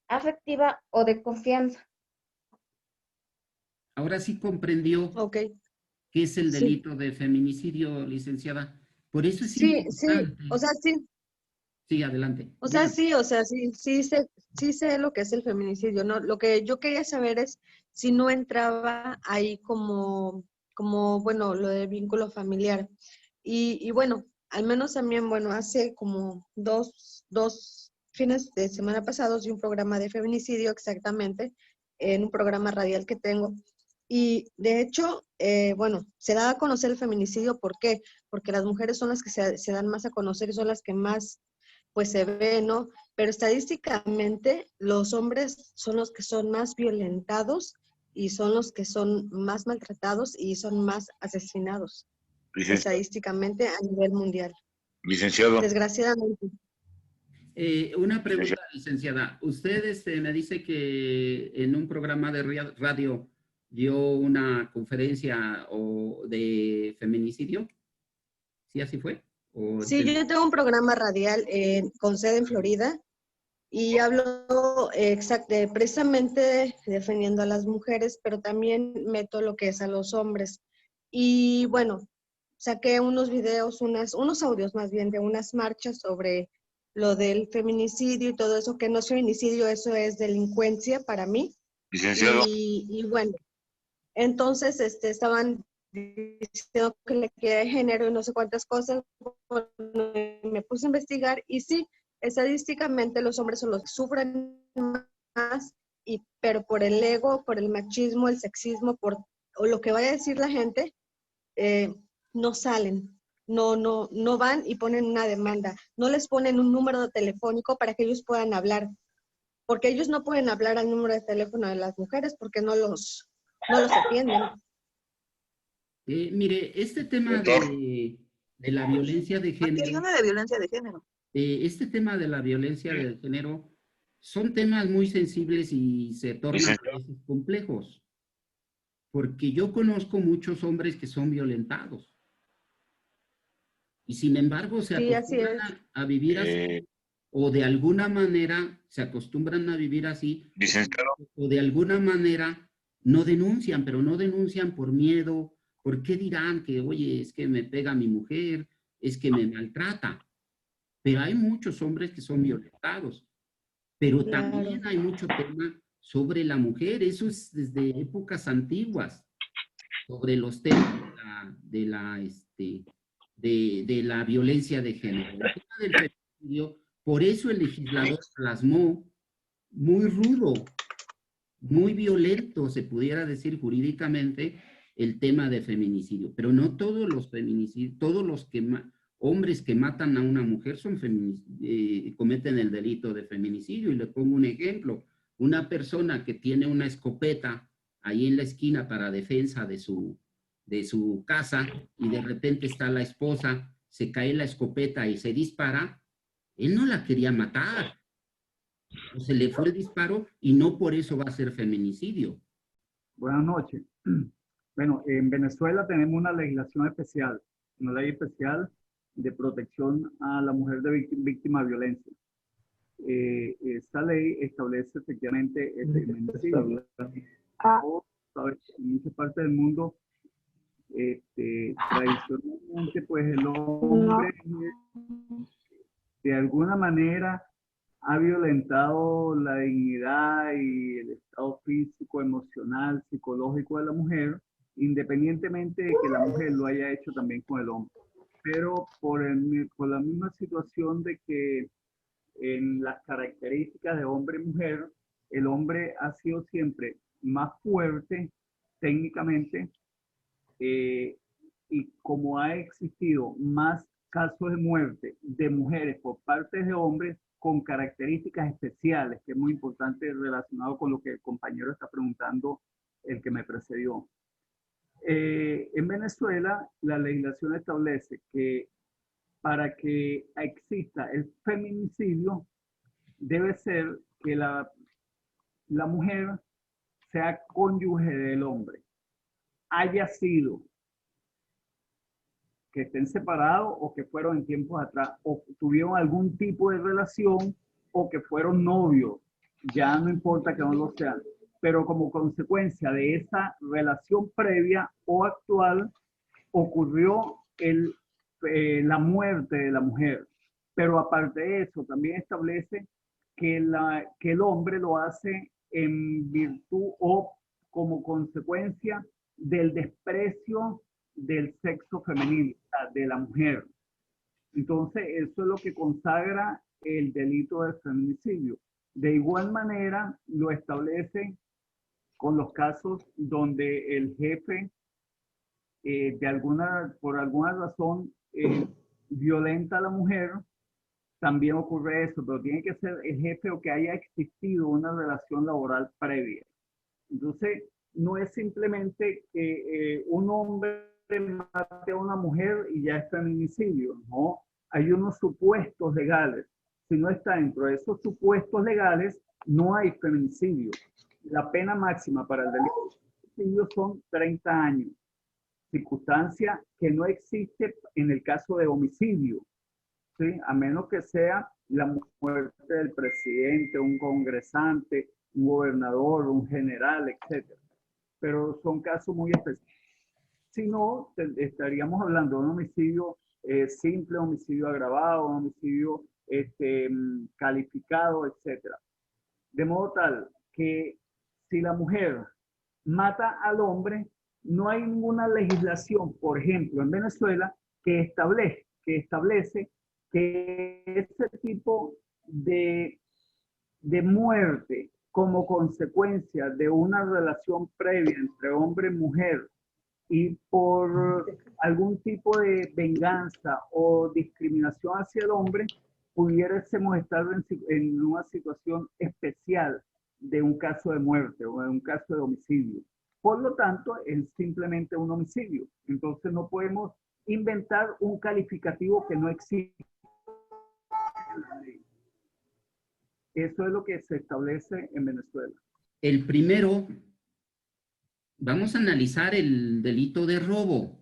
afectiva o de confianza. Ahora sí comprendió qué es el delito de feminicidio, licenciada. Por eso es importante. Sí, o sea, sí. Sí, adelante. O sea, sí sé lo que es el feminicidio, ¿no? Lo que yo quería saber es si no entraba ahí como bueno, lo del vínculo familiar. Y bueno, al menos también, bueno, hace como dos fines de semana pasados di un programa de feminicidio exactamente, en un programa radial que tengo. Y de hecho, bueno, se da a conocer el feminicidio, ¿por qué? Porque las mujeres son las que se dan más a conocer y son las que más pues se ve, ¿no? Pero estadísticamente los hombres son los que son más violentados y son los que son más maltratados y son más asesinados estadísticamente a nivel mundial. Licenciado. Desgraciadamente. Una pregunta, licenciada. Usted me dice que en un programa de radio dio una conferencia de feminicidio. ¿Sí así fue? Sí, yo tengo un programa radial con sede en Florida y hablo precisamente defendiendo a las mujeres, pero también meto lo que es a los hombres. Y bueno, saqué unos videos, unos audios más bien de unas marchas sobre lo del feminicidio y todo eso, que no es feminicidio, eso es delincuencia para mí. Licenciado. Y bueno, entonces estaban diciendo que le queda género y no sé cuántas cosas. Bueno, me puse a investigar y sí, estadísticamente los hombres son los que sufren más, pero por el ego, por el machismo, el sexismo, o lo que vaya a decir la gente, no salen, no van y ponen una demanda, no les ponen un número telefónico para que ellos puedan hablar, porque ellos no pueden hablar al número de teléfono de las mujeres porque no los atienden. Mire, este tema de la violencia de género. Aquí hay una de violencia de género. Este tema de la violencia de género son temas muy sensibles y se tornan a veces complejos. Porque yo conozco muchos hombres que son violentados. Y sin embargo se acostumbran a vivir así. O de alguna manera se acostumbran a vivir así. Licenciado. O de alguna manera no denuncian, pero no denuncian por miedo. ¿Por qué dirán que, oye, es que me pega mi mujer, es que me maltrata? Pero hay muchos hombres que son violentados. Pero también hay mucho tema sobre la mujer, eso es desde épocas antiguas, sobre los temas de la violencia de género. El tema del feminicidio, por eso el legislador plasmó muy rudo, muy violento, se pudiera decir jurídicamente, el tema de feminicidio. Pero no todos los feminicidios, todos los hombres que matan a una mujer cometen el delito de feminicidio. Y le pongo un ejemplo. Una persona que tiene una escopeta ahí en la esquina para defensa de su casa y de repente está la esposa, se cae la escopeta y se dispara, él no la quería matar. O se le fue el disparo y no por eso va a ser feminicidio. Buenas noches. Bueno, en Venezuela tenemos una legislación especial, una ley especial de protección a la mujer de víctima de violencia. Esta ley establece efectivamente el feminicidio. En muchas partes del mundo, tradicionalmente, pues el hombre de alguna manera ha violentado la dignidad y el estado físico, emocional, psicológico de la mujer, independientemente de que la mujer lo haya hecho también con el hombre. Pero por la misma situación de que en las características de hombre y mujer, el hombre ha sido siempre más fuerte técnicamente, y como ha existido más casos de muerte de mujeres por parte de hombres con características especiales, que es muy importante relacionado con lo que el compañero está preguntando, el que me precedió. En Venezuela, la legislación establece que para que exista el feminicidio, debe ser que la mujer sea cónyuge del hombre, haya sido que estén separados o que fueron en tiempos atrás, o tuvieron algún tipo de relación, o que fueron novios, ya no importa que no lo sean, pero como consecuencia de esa relación previa o actual, ocurrió la muerte de la mujer. Pero aparte de eso, también establece que el hombre lo hace en virtud o como consecuencia del desprecio del sexo femenino, de la mujer. Entonces, eso es lo que consagra el delito de feminicidio. De igual manera, lo establece con los casos donde el jefe, por alguna razón, violenta a la mujer. También ocurre eso, pero tiene que ser el jefe o que haya existido una relación laboral previa. Entonces, no es simplemente que un hombre mate a una mujer y ya es feminicidio, no. Hay unos supuestos legales. Si no está dentro de esos supuestos legales, no hay feminicidio. La pena máxima para el delito de feminicidio son 30 años. Circunstancia que no existe en el caso de homicidio, ¿sí? A menos que sea la muerte del presidente, un congresante, un gobernador, un general, etc. Pero son casos muy específicos. Si no, estaríamos hablando de un homicidio simple, homicidio agravado, un homicidio calificado, etc. De modo tal que si la mujer mata al hombre, no hay ninguna legislación, por ejemplo, en Venezuela, que establece que ese tipo de muerte como consecuencia de una relación previa entre hombre y mujer y por algún tipo de venganza o discriminación hacia el hombre, pudiésemos estar en una situación especial de un caso de muerte o de un caso de homicidio. Por lo tanto, es simplemente un homicidio. Entonces no podemos inventar un calificativo que no existe en la ley. Eso es lo que se establece en Venezuela. El primero, vamos a analizar el delito de robo.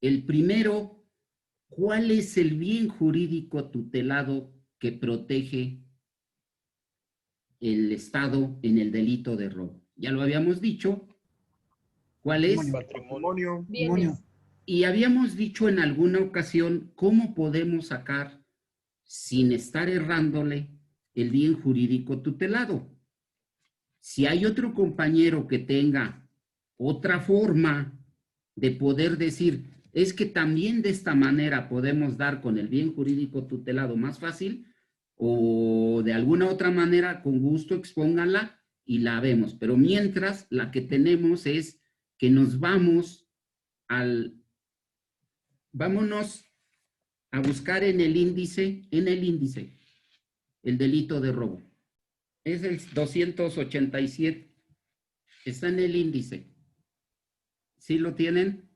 El primero, ¿cuál es el bien jurídico tutelado que protege el Estado en el delito de robo? Ya lo habíamos dicho, ¿Cuál es? Patrimonio. Bienes. Y habíamos dicho en alguna ocasión cómo podemos sacar, sin estar errándole, el bien jurídico tutelado. Si hay otro compañero que tenga otra forma de poder decir, es que también de esta manera podemos dar con el bien jurídico tutelado más fácil, o de alguna otra manera, con gusto expónganla y la vemos. Pero mientras, la que tenemos es que nos vámonos a buscar en el índice, el delito de robo. Es el 287. Está en el índice. ¿Sí lo tienen?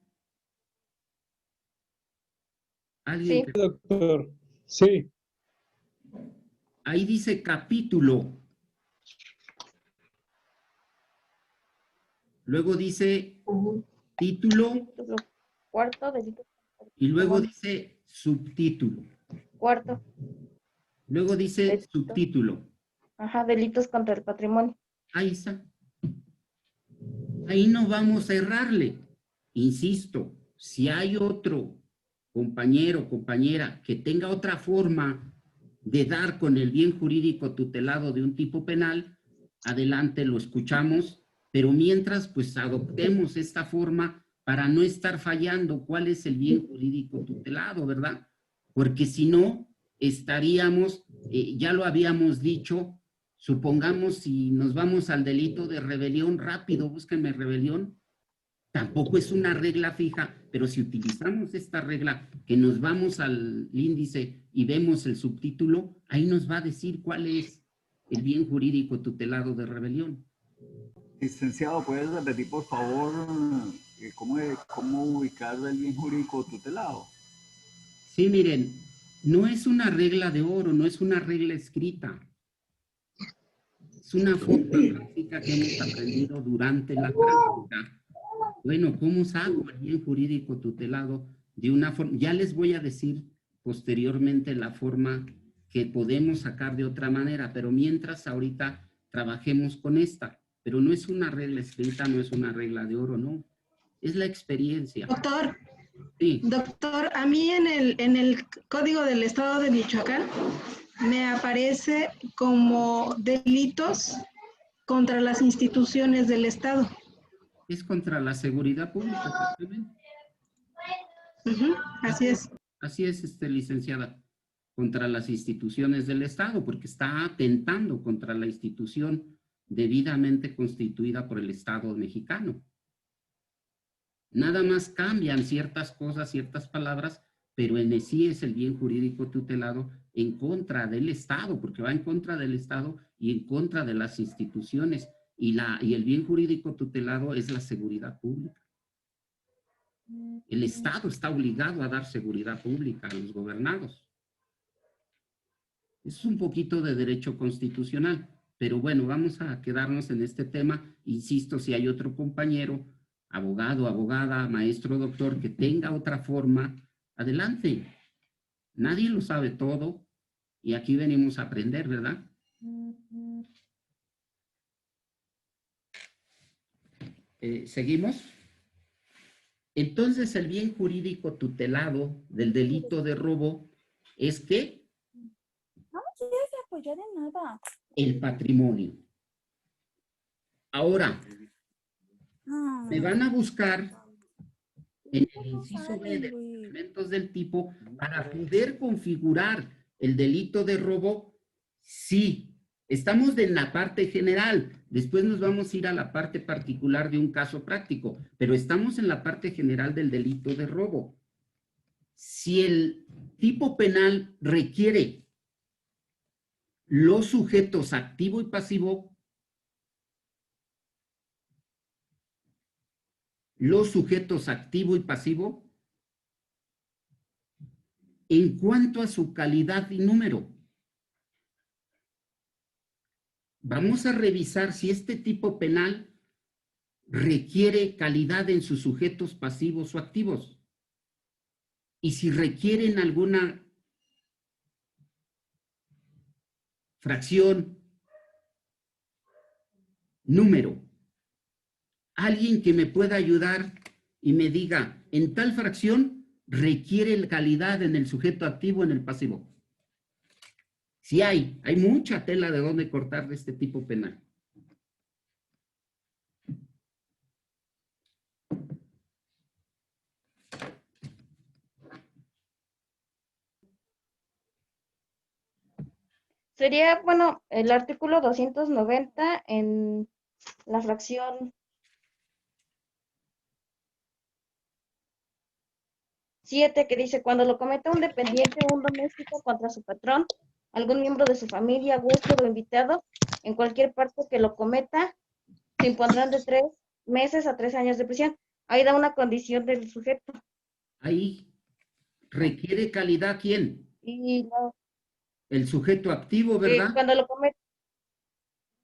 ¿Alguien? Sí, doctor. Sí. Ahí dice capítulo. Luego dice título. Cuarto, delito. Y luego dice subtítulo. Cuarto. Luego dice subtítulo. Ajá, delitos contra el patrimonio. Ahí está. Ahí no vamos a errarle. Insisto, si hay otro compañero o compañera que tenga otra forma de dar con el bien jurídico tutelado de un tipo penal, adelante, lo escuchamos, pero mientras, pues adoptemos esta forma para no estar fallando cuál es el bien jurídico tutelado, ¿verdad? Porque si no, estaríamos, ya lo habíamos dicho, supongamos si nos vamos al delito de rebelión, rápido, búsquenme rebelión, tampoco es una regla fija, pero si utilizamos esta regla, que nos vamos al índice y vemos el subtítulo, ahí nos va a decir cuál es el bien jurídico tutelado de rebelión. Licenciado, ¿puedes repetir, por favor, cómo ubicar el bien jurídico tutelado? Sí, miren, no es una regla de oro, no es una regla escrita. Es una forma práctica que hemos aprendido durante la práctica. Bueno, ¿cómo saco el bien jurídico tutelado de una forma? Ya les voy a decir posteriormente la forma que podemos sacar de otra manera, pero mientras ahorita trabajemos con esta. Pero no es una regla escrita, no es una regla de oro, no. Es la experiencia. Doctor, sí. Doctor, a mí en el Código del Estado de Michoacán me aparece como delitos contra las instituciones del Estado. Es contra la seguridad pública. Así es. Así es, licenciada. Contra las instituciones del Estado, porque está atentando contra la institución debidamente constituida por el Estado mexicano. Nada más cambian ciertas cosas, ciertas palabras, pero en sí es el bien jurídico tutelado en contra del Estado, porque va en contra del Estado y en contra de las instituciones. Y el bien jurídico tutelado es la seguridad pública. El Estado está obligado a dar seguridad pública a los gobernados. Es un poquito de derecho constitucional, pero bueno, vamos a quedarnos en este tema. Insisto, si hay otro compañero, abogado, abogada, maestro, doctor, que tenga otra forma, adelante. Nadie lo sabe todo y aquí venimos a aprender, ¿verdad? ¿Seguimos? Entonces, el bien jurídico tutelado del delito de robo es ¿qué? No me quieres apoyar en nada. El patrimonio. Ahora, me van a buscar en el inciso B de los elementos del tipo para poder configurar el delito de robo. Sí, estamos en la parte general, después nos vamos a ir a la parte particular de un caso práctico, pero estamos en la parte general del delito de robo. Si el tipo penal requiere los sujetos activo y pasivo, en cuanto a su calidad y número. Vamos a revisar si este tipo penal requiere calidad en sus sujetos pasivos o activos. Y si requieren alguna fracción, número. Alguien que me pueda ayudar y me diga, en tal fracción requiere calidad en el sujeto activo, en el pasivo. Sí hay mucha tela de dónde cortar de este tipo penal. Sería, bueno, el artículo 290 en la fracción 7, que dice, cuando lo cometa un dependiente o un doméstico contra su patrón, algún miembro de su familia, huésped o invitado, en cualquier parte que lo cometa, se impondrán de 3 meses a 3 años de prisión. Ahí da una condición del sujeto. Ahí requiere calidad, ¿quién? Y no, El sujeto activo, ¿verdad? cuando lo cometa.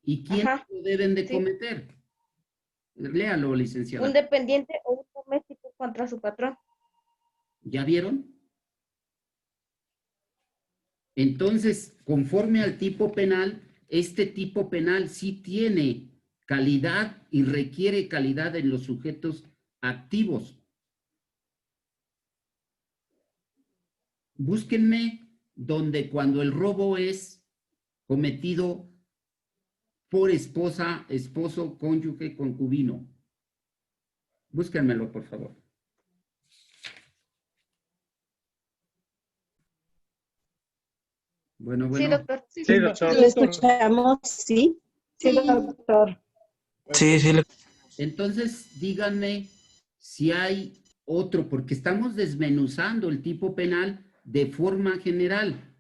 ¿Y quién lo deben de cometer? Léalo, licenciada. Un dependiente o un doméstico contra su patrón. ¿Ya vieron? Entonces, conforme al tipo penal, este tipo penal sí tiene calidad y requiere calidad en los sujetos activos. Búsquenme donde cuando el robo es cometido por esposa, esposo, cónyuge, concubino. Búsquenmelo, por favor. Bueno. Sí, doctor. Sí, doctor. Lo escuchamos, sí. Sí, doctor. Sí. Entonces, díganme si hay otro, porque estamos desmenuzando el tipo penal de forma general.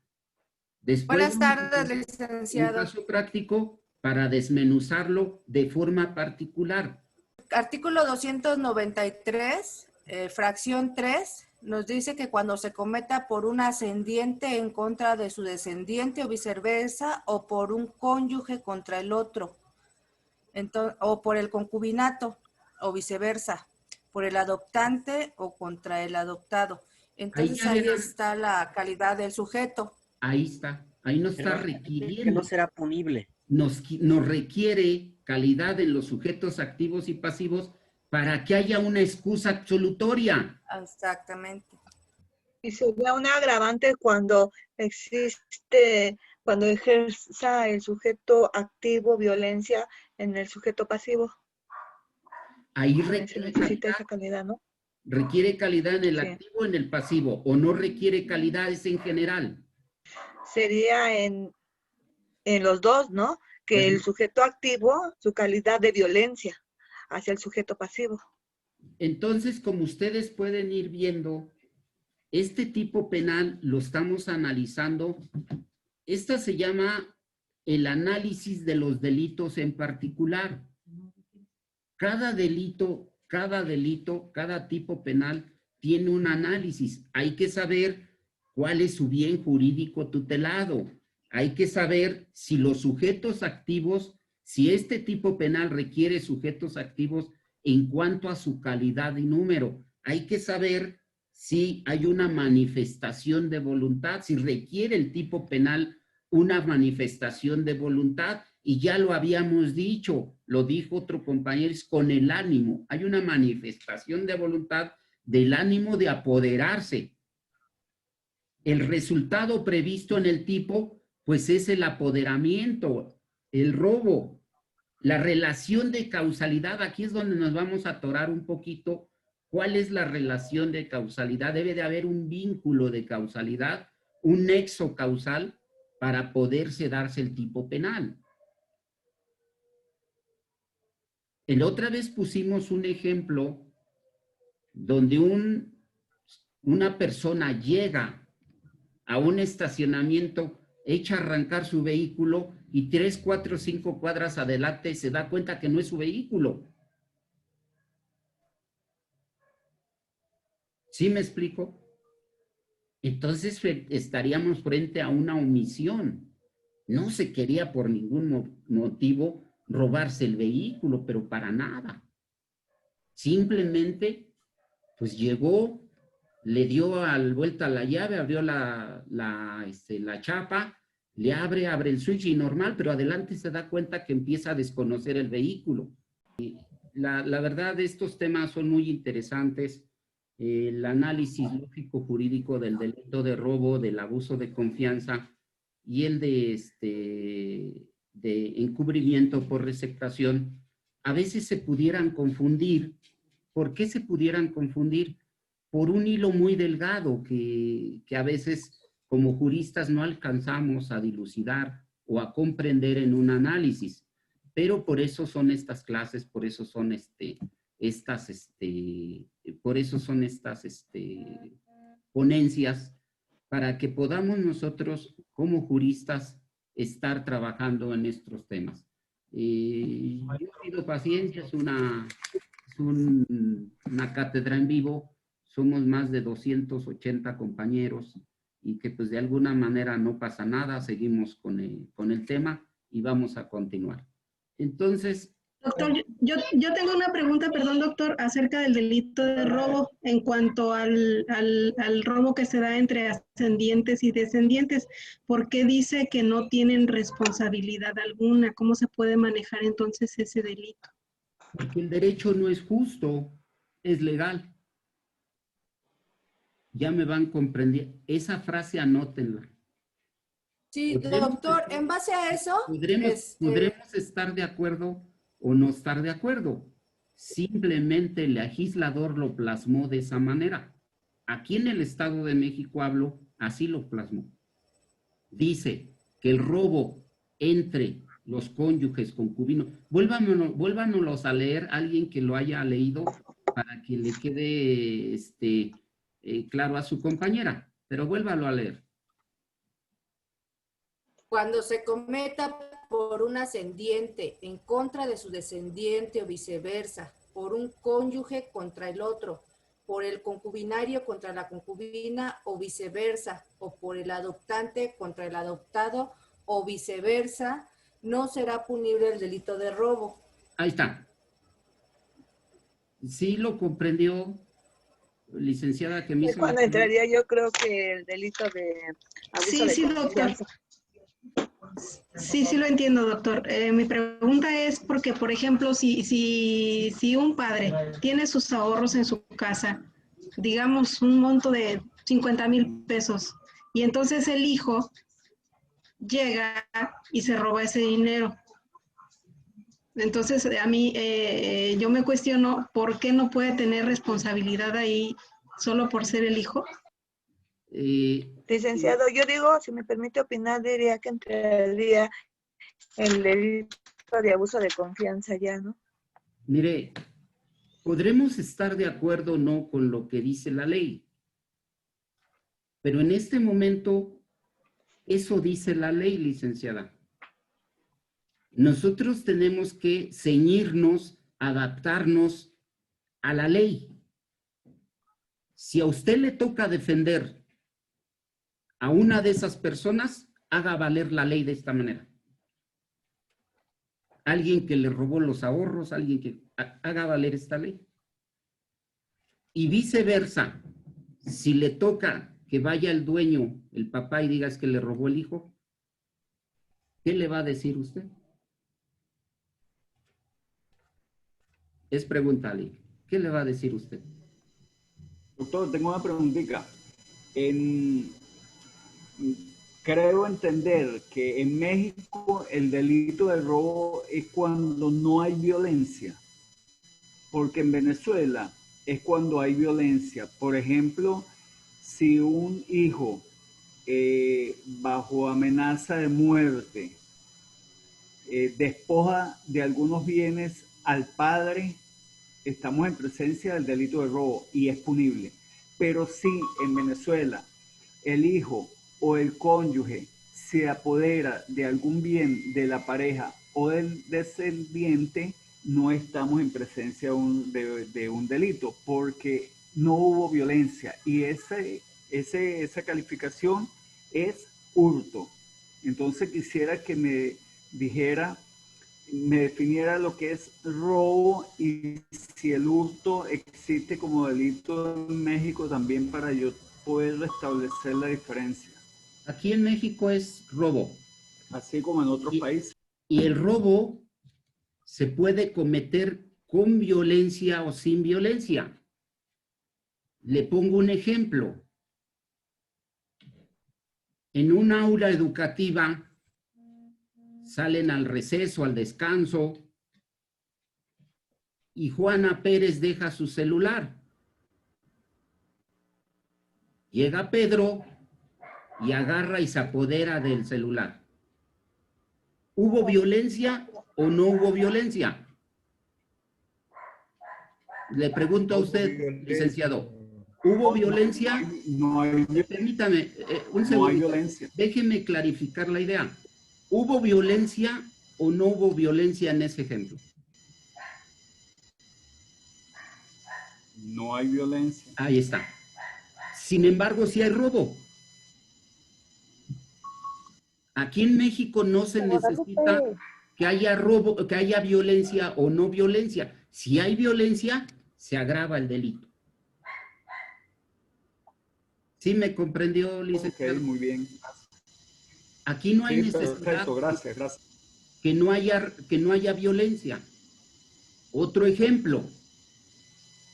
Después, Buenas tardes, licenciado. Un caso práctico para desmenuzarlo de forma particular. Artículo 293, fracción 3, nos dice que cuando se cometa por un ascendiente en contra de su descendiente o viceversa, o por un cónyuge contra el otro, entonces, o por el concubinato o viceversa, por el adoptante o contra el adoptado. Entonces ahí está la calidad del sujeto. Ahí está, ahí nos está requiriendo. Que no será punible. Nos requiere calidad en los sujetos activos y pasivos para que haya una excusa absolutoria. Exactamente. Y sería un agravante cuando ejerza el sujeto activo violencia en el sujeto pasivo. Ahí se necesita esa calidad, ¿no? Requiere calidad en el activo, en el pasivo, o no requiere calidad, es en general. Sería en los dos, ¿no? Que el sujeto activo, su calidad de violencia hacia el sujeto pasivo. Entonces, como ustedes pueden ir viendo, este tipo penal lo estamos analizando. Esta se llama el análisis de los delitos en particular. Cada delito, cada tipo penal tiene un análisis. Hay que saber cuál es su bien jurídico tutelado. Hay que saber si los sujetos activos, si este tipo penal requiere sujetos activos en cuanto a su calidad y número. Hay que saber si hay una manifestación de voluntad, si requiere el tipo penal una manifestación de voluntad. Y ya lo habíamos dicho, lo dijo otro compañero, es con el ánimo. Hay una manifestación de voluntad del ánimo de apoderarse. El resultado previsto en el tipo, pues es el apoderamiento, el robo, la relación de causalidad. Aquí es donde nos vamos a atorar un poquito. ¿Cuál es la relación de causalidad? Debe de haber un vínculo de causalidad, un nexo causal para poderse darse el tipo penal. La otra vez pusimos un ejemplo donde una persona llega a un estacionamiento, echa a arrancar su vehículo y 3, 4, 5 cuadras adelante se da cuenta que no es su vehículo. ¿Sí me explico? Entonces estaríamos frente a una omisión. No se quería por ningún motivo robarse el vehículo, pero para nada. Simplemente, pues llegó, le dio vuelta a la llave, abrió la chapa, le abre el switch y normal, pero adelante se da cuenta que empieza a desconocer el vehículo. la verdad, estos temas son muy interesantes. El análisis lógico-jurídico del delito de robo, del abuso de confianza y el de encubrimiento por receptación, a veces se pudieran confundir. ¿Por qué se pudieran confundir? Por un hilo muy delgado que a veces como juristas no alcanzamos a dilucidar o a comprender en un análisis. Pero por eso son estas clases, por eso son estas ponencias, para que podamos nosotros como juristas estar trabajando en estos temas. Yo pido paciencia, es una cátedra en vivo, somos más de 280 compañeros y que pues de alguna manera no pasa nada, seguimos con el tema y vamos a continuar. Entonces... Doctor, yo tengo una pregunta, perdón, doctor, acerca del delito de robo en cuanto al robo que se da entre ascendientes y descendientes. ¿Por qué dice que no tienen responsabilidad alguna? ¿Cómo se puede manejar entonces ese delito? Porque el derecho no es justo, es legal. Ya me van comprendiendo. Esa frase anótenla. Sí, doctor, en base a eso... Podremos estar de acuerdo o no estar de acuerdo. Simplemente el legislador lo plasmó de esa manera. Aquí en el Estado de México hablo, así lo plasmó. Dice que el robo entre los cónyuges concubinos, vuélvanos a leer, alguien que lo haya leído para que le quede claro a su compañera, pero vuélvalo a leer. Cuando se cometa por un ascendiente en contra de su descendiente o viceversa, por un cónyuge contra el otro, por el concubinario contra la concubina o viceversa, o por el adoptante contra el adoptado o viceversa, no será punible el delito de robo. Ahí está. Sí lo comprendió, licenciada, que me hizo... ¿Cuándo entraría? Yo creo que el delito de abuso de confianza. Sí, sí lo entiendo, doctor. Mi pregunta es porque, por ejemplo, si un padre tiene sus ahorros en su casa, digamos un monto de 50,000 pesos, y entonces el hijo llega y se roba ese dinero. Entonces, a mí, yo me cuestiono por qué no puede tener responsabilidad ahí solo por ser el hijo. Licenciado, yo digo, si me permite opinar, diría que entraría el delito de abuso de confianza ya, ¿no? Mire, podremos estar de acuerdo o no con lo que dice la ley, pero en este momento eso dice la ley, licenciada. Nosotros tenemos que ceñirnos, adaptarnos a la ley. Si a usted le toca defender a una de esas personas, haga valer la ley de esta manera. Alguien que le robó los ahorros, alguien que haga valer esta ley. Y viceversa, si le toca que vaya el dueño, el papá, y diga es que le robó el hijo, ¿qué le va a decir usted? Es preguntarle, ¿qué le va a decir usted? Doctor, tengo una preguntita. Creo entender que en México el delito de robo es cuando no hay violencia, porque en Venezuela es cuando hay violencia. Por ejemplo, si un hijo bajo amenaza de muerte despoja de algunos bienes al padre, estamos en presencia del delito de robo y es punible. Pero si en Venezuela el hijo o el cónyuge se apodera de algún bien de la pareja o del descendiente, no estamos en presencia de un delito porque no hubo violencia y esa calificación es hurto. Entonces quisiera que me definiera lo que es robo y si el hurto existe como delito en México también para yo poder restablecer la diferencia. Aquí en México es robo. Así como en otros países. Y el robo se puede cometer con violencia o sin violencia. Le pongo un ejemplo. En un aula educativa salen al receso, al descanso, y Juana Pérez deja su celular. Llega Pedro y agarra y se apodera del celular. ¿Hubo violencia o no hubo violencia? Le pregunto a usted, licenciado. ¿Hubo violencia? No hay, Permítame un no segundo. hay violencia. Déjeme clarificar la idea. ¿Hubo violencia o no hubo violencia en ese ejemplo? No hay violencia. Ahí está. Sin embargo, sí hay robo. Aquí en México no se necesita que haya robo, que haya violencia o no violencia. Si hay violencia, se agrava el delito. ¿Sí me comprendió, licenciado? Ok, muy bien. Aquí no hay Sí, necesidad perfecto, gracias. que no haya violencia. Otro ejemplo,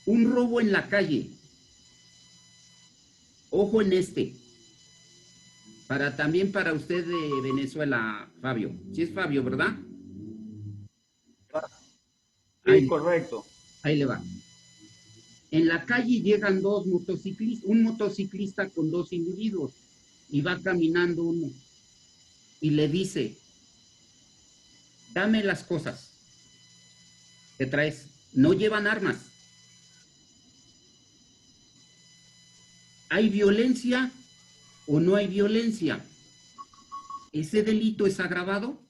un robo en la calle. Ojo en este. También para usted de Venezuela, Fabio. Sí es Fabio, ¿verdad? Sí, correcto. Ahí le va. En la calle llegan dos motociclistas, un motociclista con dos individuos, y va caminando uno, y le dice, dame las cosas que traes. No llevan armas. ¿Hay violencia o no hay violencia? ¿Ese delito es agravado?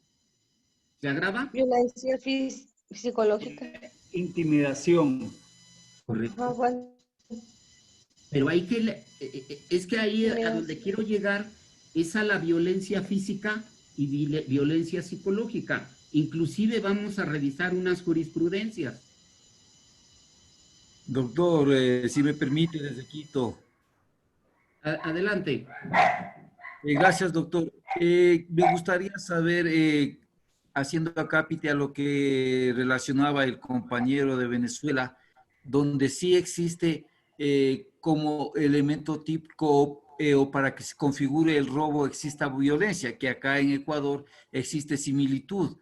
¿Se agrava? Violencia psicológica. Intimidación. Correcto. Ah, bueno. Pero hay que, es que ahí a donde quiero llegar es a la violencia física y violencia psicológica. Inclusive vamos a revisar unas jurisprudencias. Doctor, si me permite, desde Quito. Adelante. Gracias, doctor. Me gustaría saber, haciendo acápite a lo que relacionaba el compañero de Venezuela, donde sí existe como elemento típico o para que se configure el robo exista violencia, que acá en Ecuador existe similitud.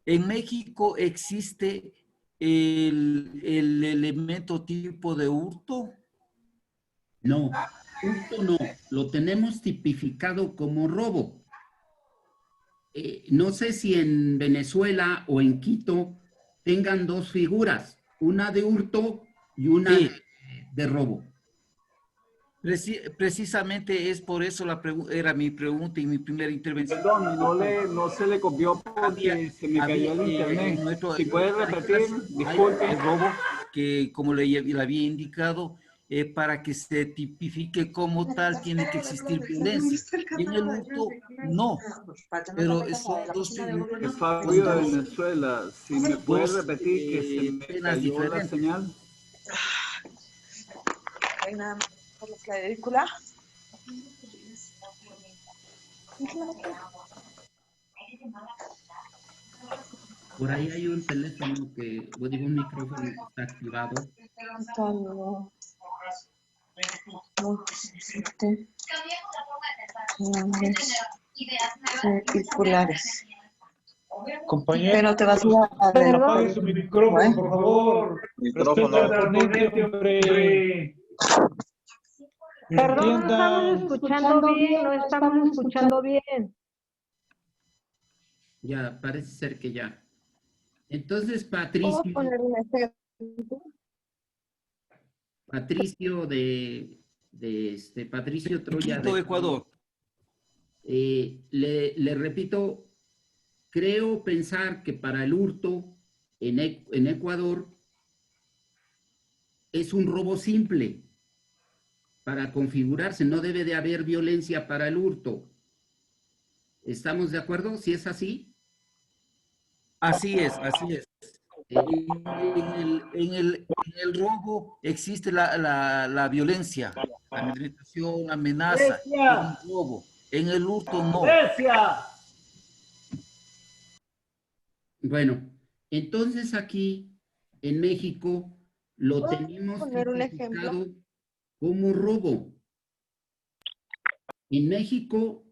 En México existe el elemento tipo de hurto. No, hurto no, lo tenemos tipificado como robo. No sé si en Venezuela o en Quito tengan dos figuras, una de hurto y una de robo. Precisamente es por eso era mi pregunta y mi primera intervención. Perdón, no se le copió porque se me cayó el internet. Si puede repetir, disculpe. El robo, que como le había indicado, para que se tipifique como tal, tiene que existir violencia. Y en el hurto, no. Pero son dos figuras. Es Fabio de Venezuela. Si me puede repetir que se me cayó la señal. Hay nada más por la clavícula. Por ahí hay un teléfono que, o digo, un micrófono que está activado. Circulares. Compañero, Pero te vas a apague su micrófono, por favor. Micrófono. Respeta al ponente, hombre. Perdón, no estamos escuchando bien, no estamos escuchando bien. Ya, parece ser que ya. Entonces, ¿Puedo Patricio poner un ejemplo? Patricio Troya Quito, Ecuador. Le repito, creo pensar que para el hurto en Ecuador es un robo simple. Para configurarse, no debe de haber violencia para el hurto. ¿Estamos de acuerdo? ¿Si es así? Así es, así es. En el robo existe la violencia, la amedrentación, la amenaza, es un robo. En el hurto no. Bueno, entonces aquí en México lo ¿Puedo tenemos poner un ejemplo? tipificado como robo. En México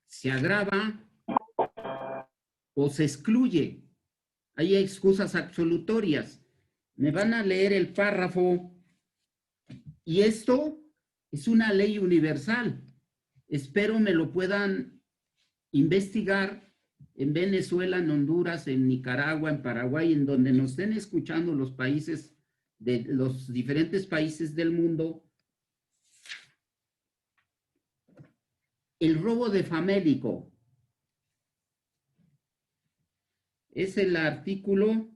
se agrava o se excluye. Hay excusas absolutorias. Me van a leer el párrafo. Y esto es una ley universal. Espero me lo puedan investigar en Venezuela, en Honduras, en Nicaragua, en Paraguay, en donde nos estén escuchando los países, de los diferentes países del mundo. El robo de famélico es el artículo,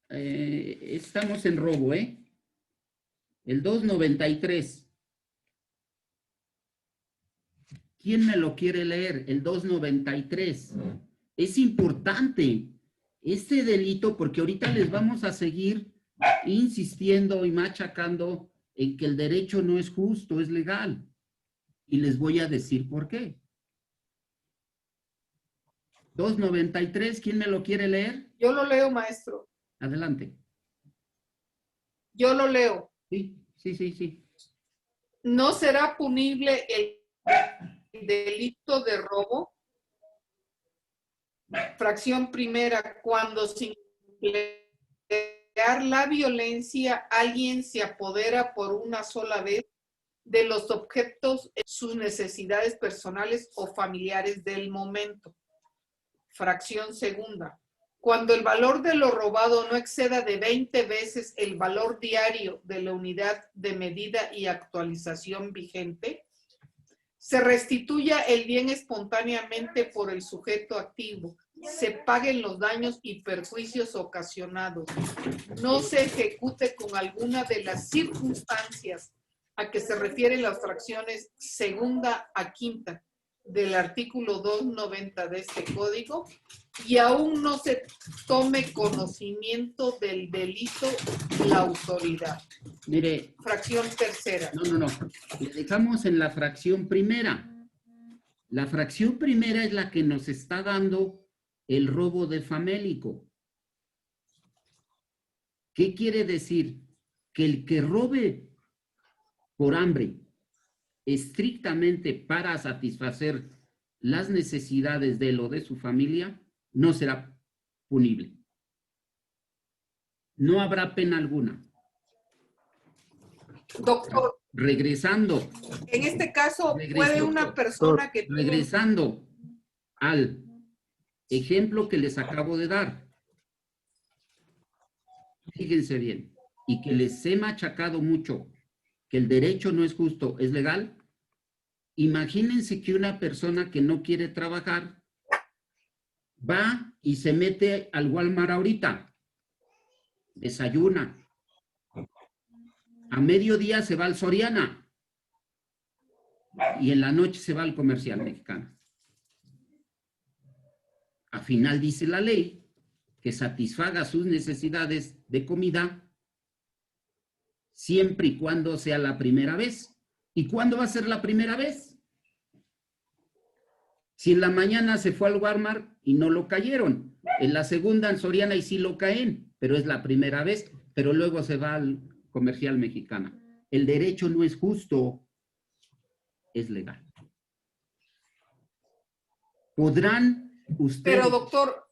estamos en robo, el 293. ¿Quién me lo quiere leer? El 293. Es importante este delito porque ahorita les vamos a seguir insistiendo y machacando en que el derecho no es justo, es legal. Y les voy a decir por qué. 293, ¿quién me lo quiere leer? Yo lo leo, maestro. Adelante. Yo lo leo. Sí. ¿No será punible el delito de robo? Fracción primera, cuando sin emplear la violencia, alguien se apodera por una sola vez de los objetos, sus necesidades personales o familiares del momento. Fracción segunda, cuando el valor de lo robado no exceda de 20 veces el valor diario de la unidad de medida y actualización vigente, se restituya el bien espontáneamente por el sujeto activo, se paguen los daños y perjuicios ocasionados, no se ejecute con alguna de las circunstancias a que se refieren las fracciones segunda a quinta del artículo 290 de este código y aún no se tome conocimiento del delito la autoridad. Mire. Fracción tercera. No. Le dejamos en la fracción primera. La fracción primera es la que nos está dando el robo de famélico. ¿Qué quiere decir? Que el que robe por hambre, estrictamente para satisfacer las necesidades de él o de su familia, no será punible. No habrá pena alguna. Doctor. Regresando. En este caso, puede una persona que... Regresando al ejemplo que les acabo de dar. Fíjense bien, y que les he machacado mucho, que el derecho no es justo, es legal. Imagínense que una persona que no quiere trabajar va y se mete al Walmart ahorita, desayuna. A mediodía se va al Soriana y en la noche se va al Comercial Mexicano. A final dice la ley que satisfaga sus necesidades de comida siempre y cuando sea la primera vez. ¿Y cuándo va a ser la primera vez? Si en la mañana se fue al Walmart y no lo cayeron, en la segunda en Soriana y sí lo caen, pero es la primera vez, pero luego se va al Comercial Mexicana. El derecho no es justo, es legal. Podrán ustedes... Pero doctor,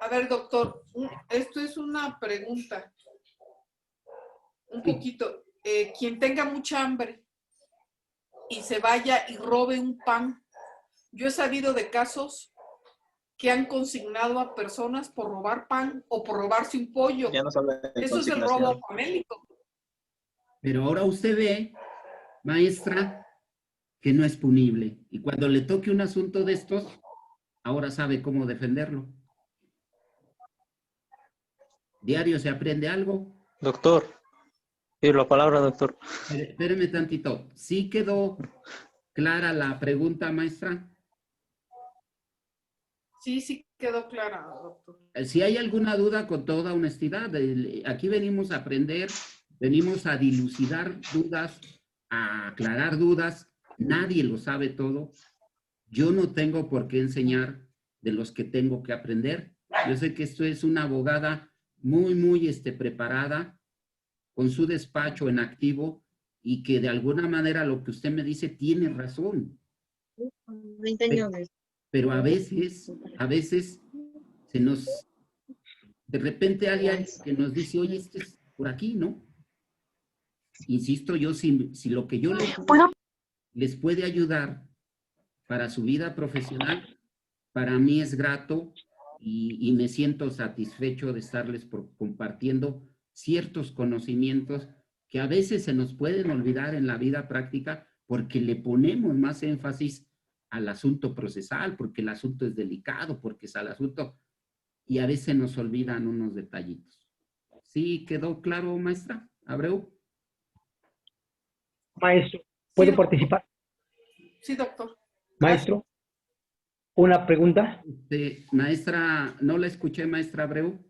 A ver, doctor, esto es una pregunta. Un poquito. Quien tenga mucha hambre y se vaya y robe un pan. Yo he sabido de casos que han consignado a personas por robar pan o por robarse un pollo. Ya nos habla de Eso es el robo famélico. Pero ahora usted ve, maestra, que no es punible. Y cuando le toque un asunto de estos, ahora sabe cómo defenderlo. Diario se aprende algo. Doctor, pido la palabra, doctor. Espéreme tantito. ¿Sí quedó clara la pregunta, maestra? Sí quedó clara, doctor. Si hay alguna duda, con toda honestidad, aquí venimos a aprender, venimos a dilucidar dudas, a aclarar dudas. Nadie lo sabe todo. Yo no tengo por qué enseñar de los que tengo que aprender. Yo sé que esto es una abogada muy preparada, con su despacho en activo, y que de alguna manera lo que usted me dice tiene razón. 20 años. Pero a veces se nos, de repente hay alguien que nos dice, oye, esto es por aquí, ¿no? Insisto yo, si lo que yo les puede ayudar para su vida profesional, para mí es grato y me siento satisfecho de estarles compartiendo ciertos conocimientos que a veces se nos pueden olvidar en la vida práctica porque le ponemos más énfasis al asunto procesal, porque el asunto es delicado, porque es al asunto, y a veces nos olvidan unos detallitos. ¿Sí quedó claro, maestra Abreu? Maestro, ¿puedo Sí, participar? Sí, doctor. Maestro, una pregunta. Maestra, no la escuché, maestra Abreu.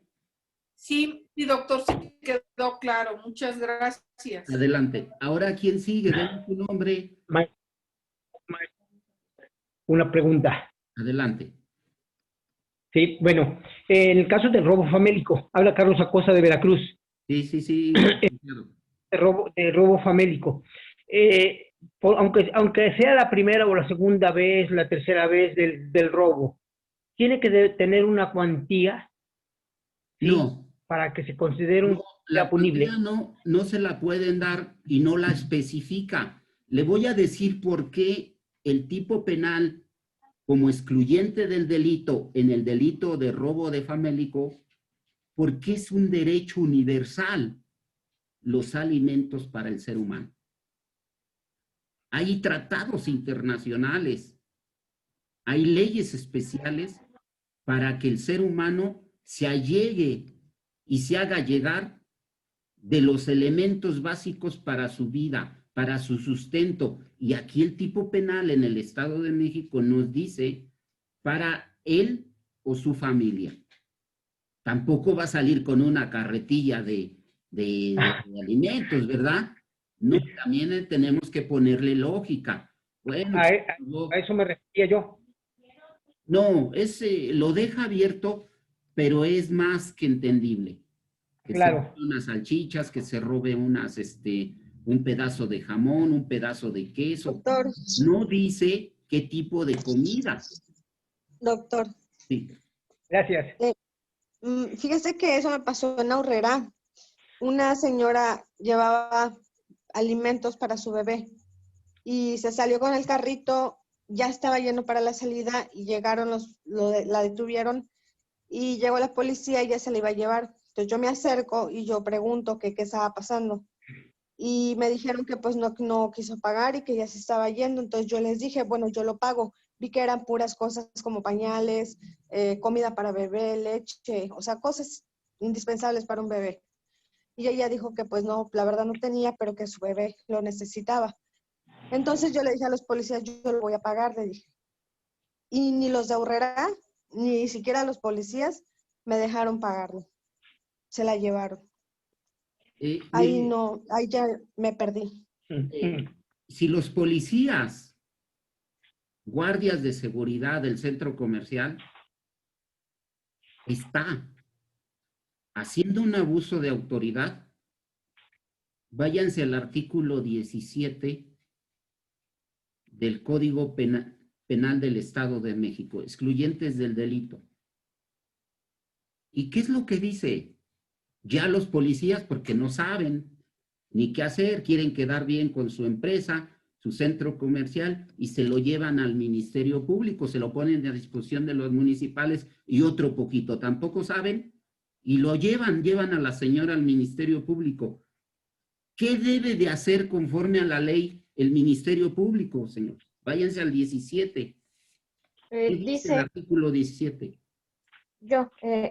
Sí, doctor, sí quedó claro. Muchas gracias. Adelante. Ahora, ¿quién sigue? Denme su nombre. Una pregunta. Adelante. Sí, bueno, en el caso del robo famélico, habla Carlos Acosta de Veracruz. Sí. De robo famélico. Aunque sea la primera o la segunda vez, la tercera vez del robo, ¿tiene que tener una cuantía? ¿Sí? No. Para que se considere un La punible. cuantía no se la pueden dar y no la especifica. Le voy a decir por qué el tipo penal como excluyente del delito en el delito de robo de famélico, porque es un derecho universal los alimentos para el ser humano. Hay tratados internacionales, hay leyes especiales para que el ser humano se allegue y se haga llegar de los elementos básicos para su vida, para su sustento. Y aquí el tipo penal en el Estado de México nos dice para él o su familia. Tampoco va a salir con una carretilla de alimentos, ¿verdad? No, también tenemos que ponerle lógica. Bueno, A eso me refería yo. no, lo deja abierto, pero es más que entendible. Que claro. se robe unas salchichas, que se robe un pedazo de jamón, un pedazo de queso. Doctor. No dice qué tipo de comida. Doctor. Sí. Gracias. Fíjese que eso me pasó en Aurrera. Una señora llevaba alimentos para su bebé y se salió con el carrito, ya estaba lleno para la salida y llegaron la detuvieron y llegó la policía y ya se la iba a llevar. Entonces yo me acerco y yo pregunto qué estaba pasando. Y me dijeron que pues no quiso pagar y que ya se estaba yendo. Entonces yo les dije, bueno, yo lo pago. Vi que eran puras cosas como pañales, comida para bebé, leche, o sea, cosas indispensables para un bebé. Y ella dijo que pues no, la verdad no tenía, pero que su bebé lo necesitaba. Entonces yo le dije a los policías, yo lo voy a pagar, le dije. Y ni los de Aurrera, ni siquiera los policías me dejaron pagarlo. Se la llevaron. Ahí no, ahí ya me perdí. Si los policías, guardias de seguridad del centro comercial, está haciendo un abuso de autoridad, váyanse al artículo 17 del Código Penal del Estado de México, excluyentes del delito. ¿Y qué es lo que dice? Ya los policías, porque no saben ni qué hacer, quieren quedar bien con su empresa, su centro comercial, y se lo llevan al Ministerio Público, se lo ponen a disposición de los municipales y otro poquito, tampoco saben, y lo llevan a la señora al Ministerio Público. ¿Qué debe de hacer conforme a la ley el Ministerio Público, señor? Váyanse al 17. ¿Qué dice el artículo 17?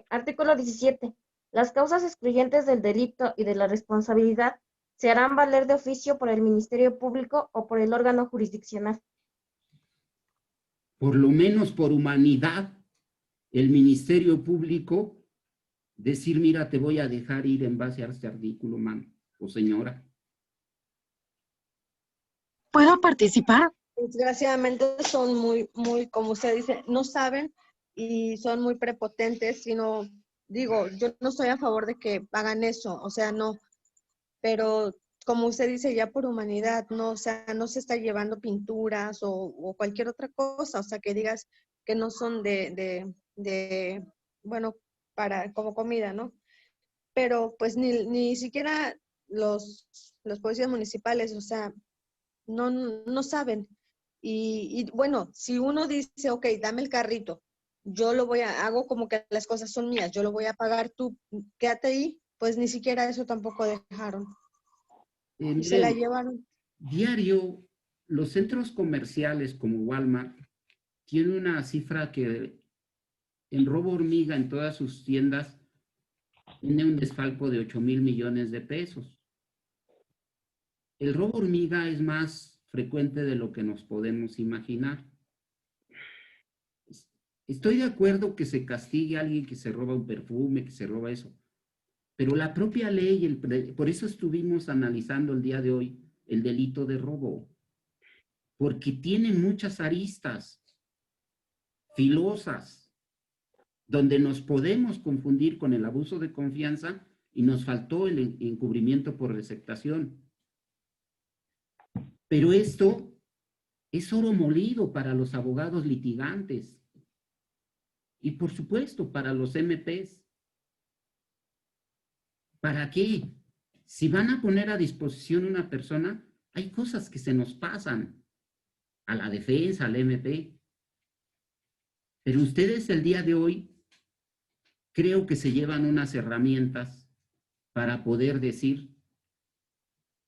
Artículo 17. Las causas excluyentes del delito y de la responsabilidad se harán valer de oficio por el Ministerio Público o por el órgano jurisdiccional. Por lo menos por humanidad, el Ministerio Público decir, mira, te voy a dejar ir en base a este artículo, mano o señora. ¿Puedo participar? Desgraciadamente son muy, como usted dice, no saben y son muy prepotentes, sino, digo, yo no estoy a favor de que hagan eso, o sea, no, pero como usted dice, ya por humanidad, no, o sea, no se está llevando pinturas o cualquier otra cosa, o sea, que digas que no son bueno, como comida, ¿no? Pero pues ni siquiera los policías municipales, o sea, no saben. Y bueno, si uno dice, ok, dame el carrito, yo hago como que las cosas son mías, yo lo voy a pagar, tú quédate ahí, pues ni siquiera eso tampoco dejaron. Y se la Miren, llevaron. diario, los centros comerciales como Walmart tienen una cifra que en robo hormiga en todas sus tiendas tiene un desfalco de 8,000 millones de pesos. El robo hormiga es más frecuente de lo que nos podemos imaginar. Estoy de acuerdo que se castigue a alguien que se roba un perfume, que se roba eso, pero la propia ley, por eso estuvimos analizando el día de hoy el delito de robo, porque tiene muchas aristas filosas, donde nos podemos confundir con el abuso de confianza y nos faltó el encubrimiento por receptación. Pero esto es oro molido para los abogados litigantes y, por supuesto, para los MPs. ¿Para qué? Si van a poner a disposición una persona, hay cosas que se nos pasan a la defensa, al MP. Pero ustedes el día de hoy creo que se llevan unas herramientas para poder decir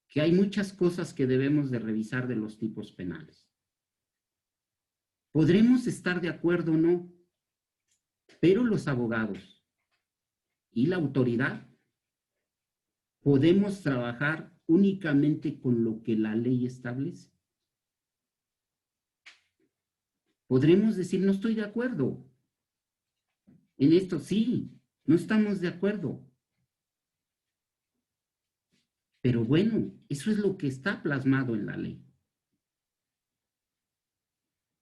que hay muchas cosas que debemos de revisar de los tipos penales. Podremos estar de acuerdo o no, pero los abogados y la autoridad podemos trabajar únicamente con lo que la ley establece. Podremos decir, no estoy de acuerdo. En esto sí, no estamos de acuerdo. Pero bueno, eso es lo que está plasmado en la ley.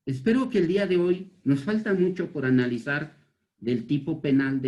Espero que el día de hoy nos falta mucho por analizar del tipo penal de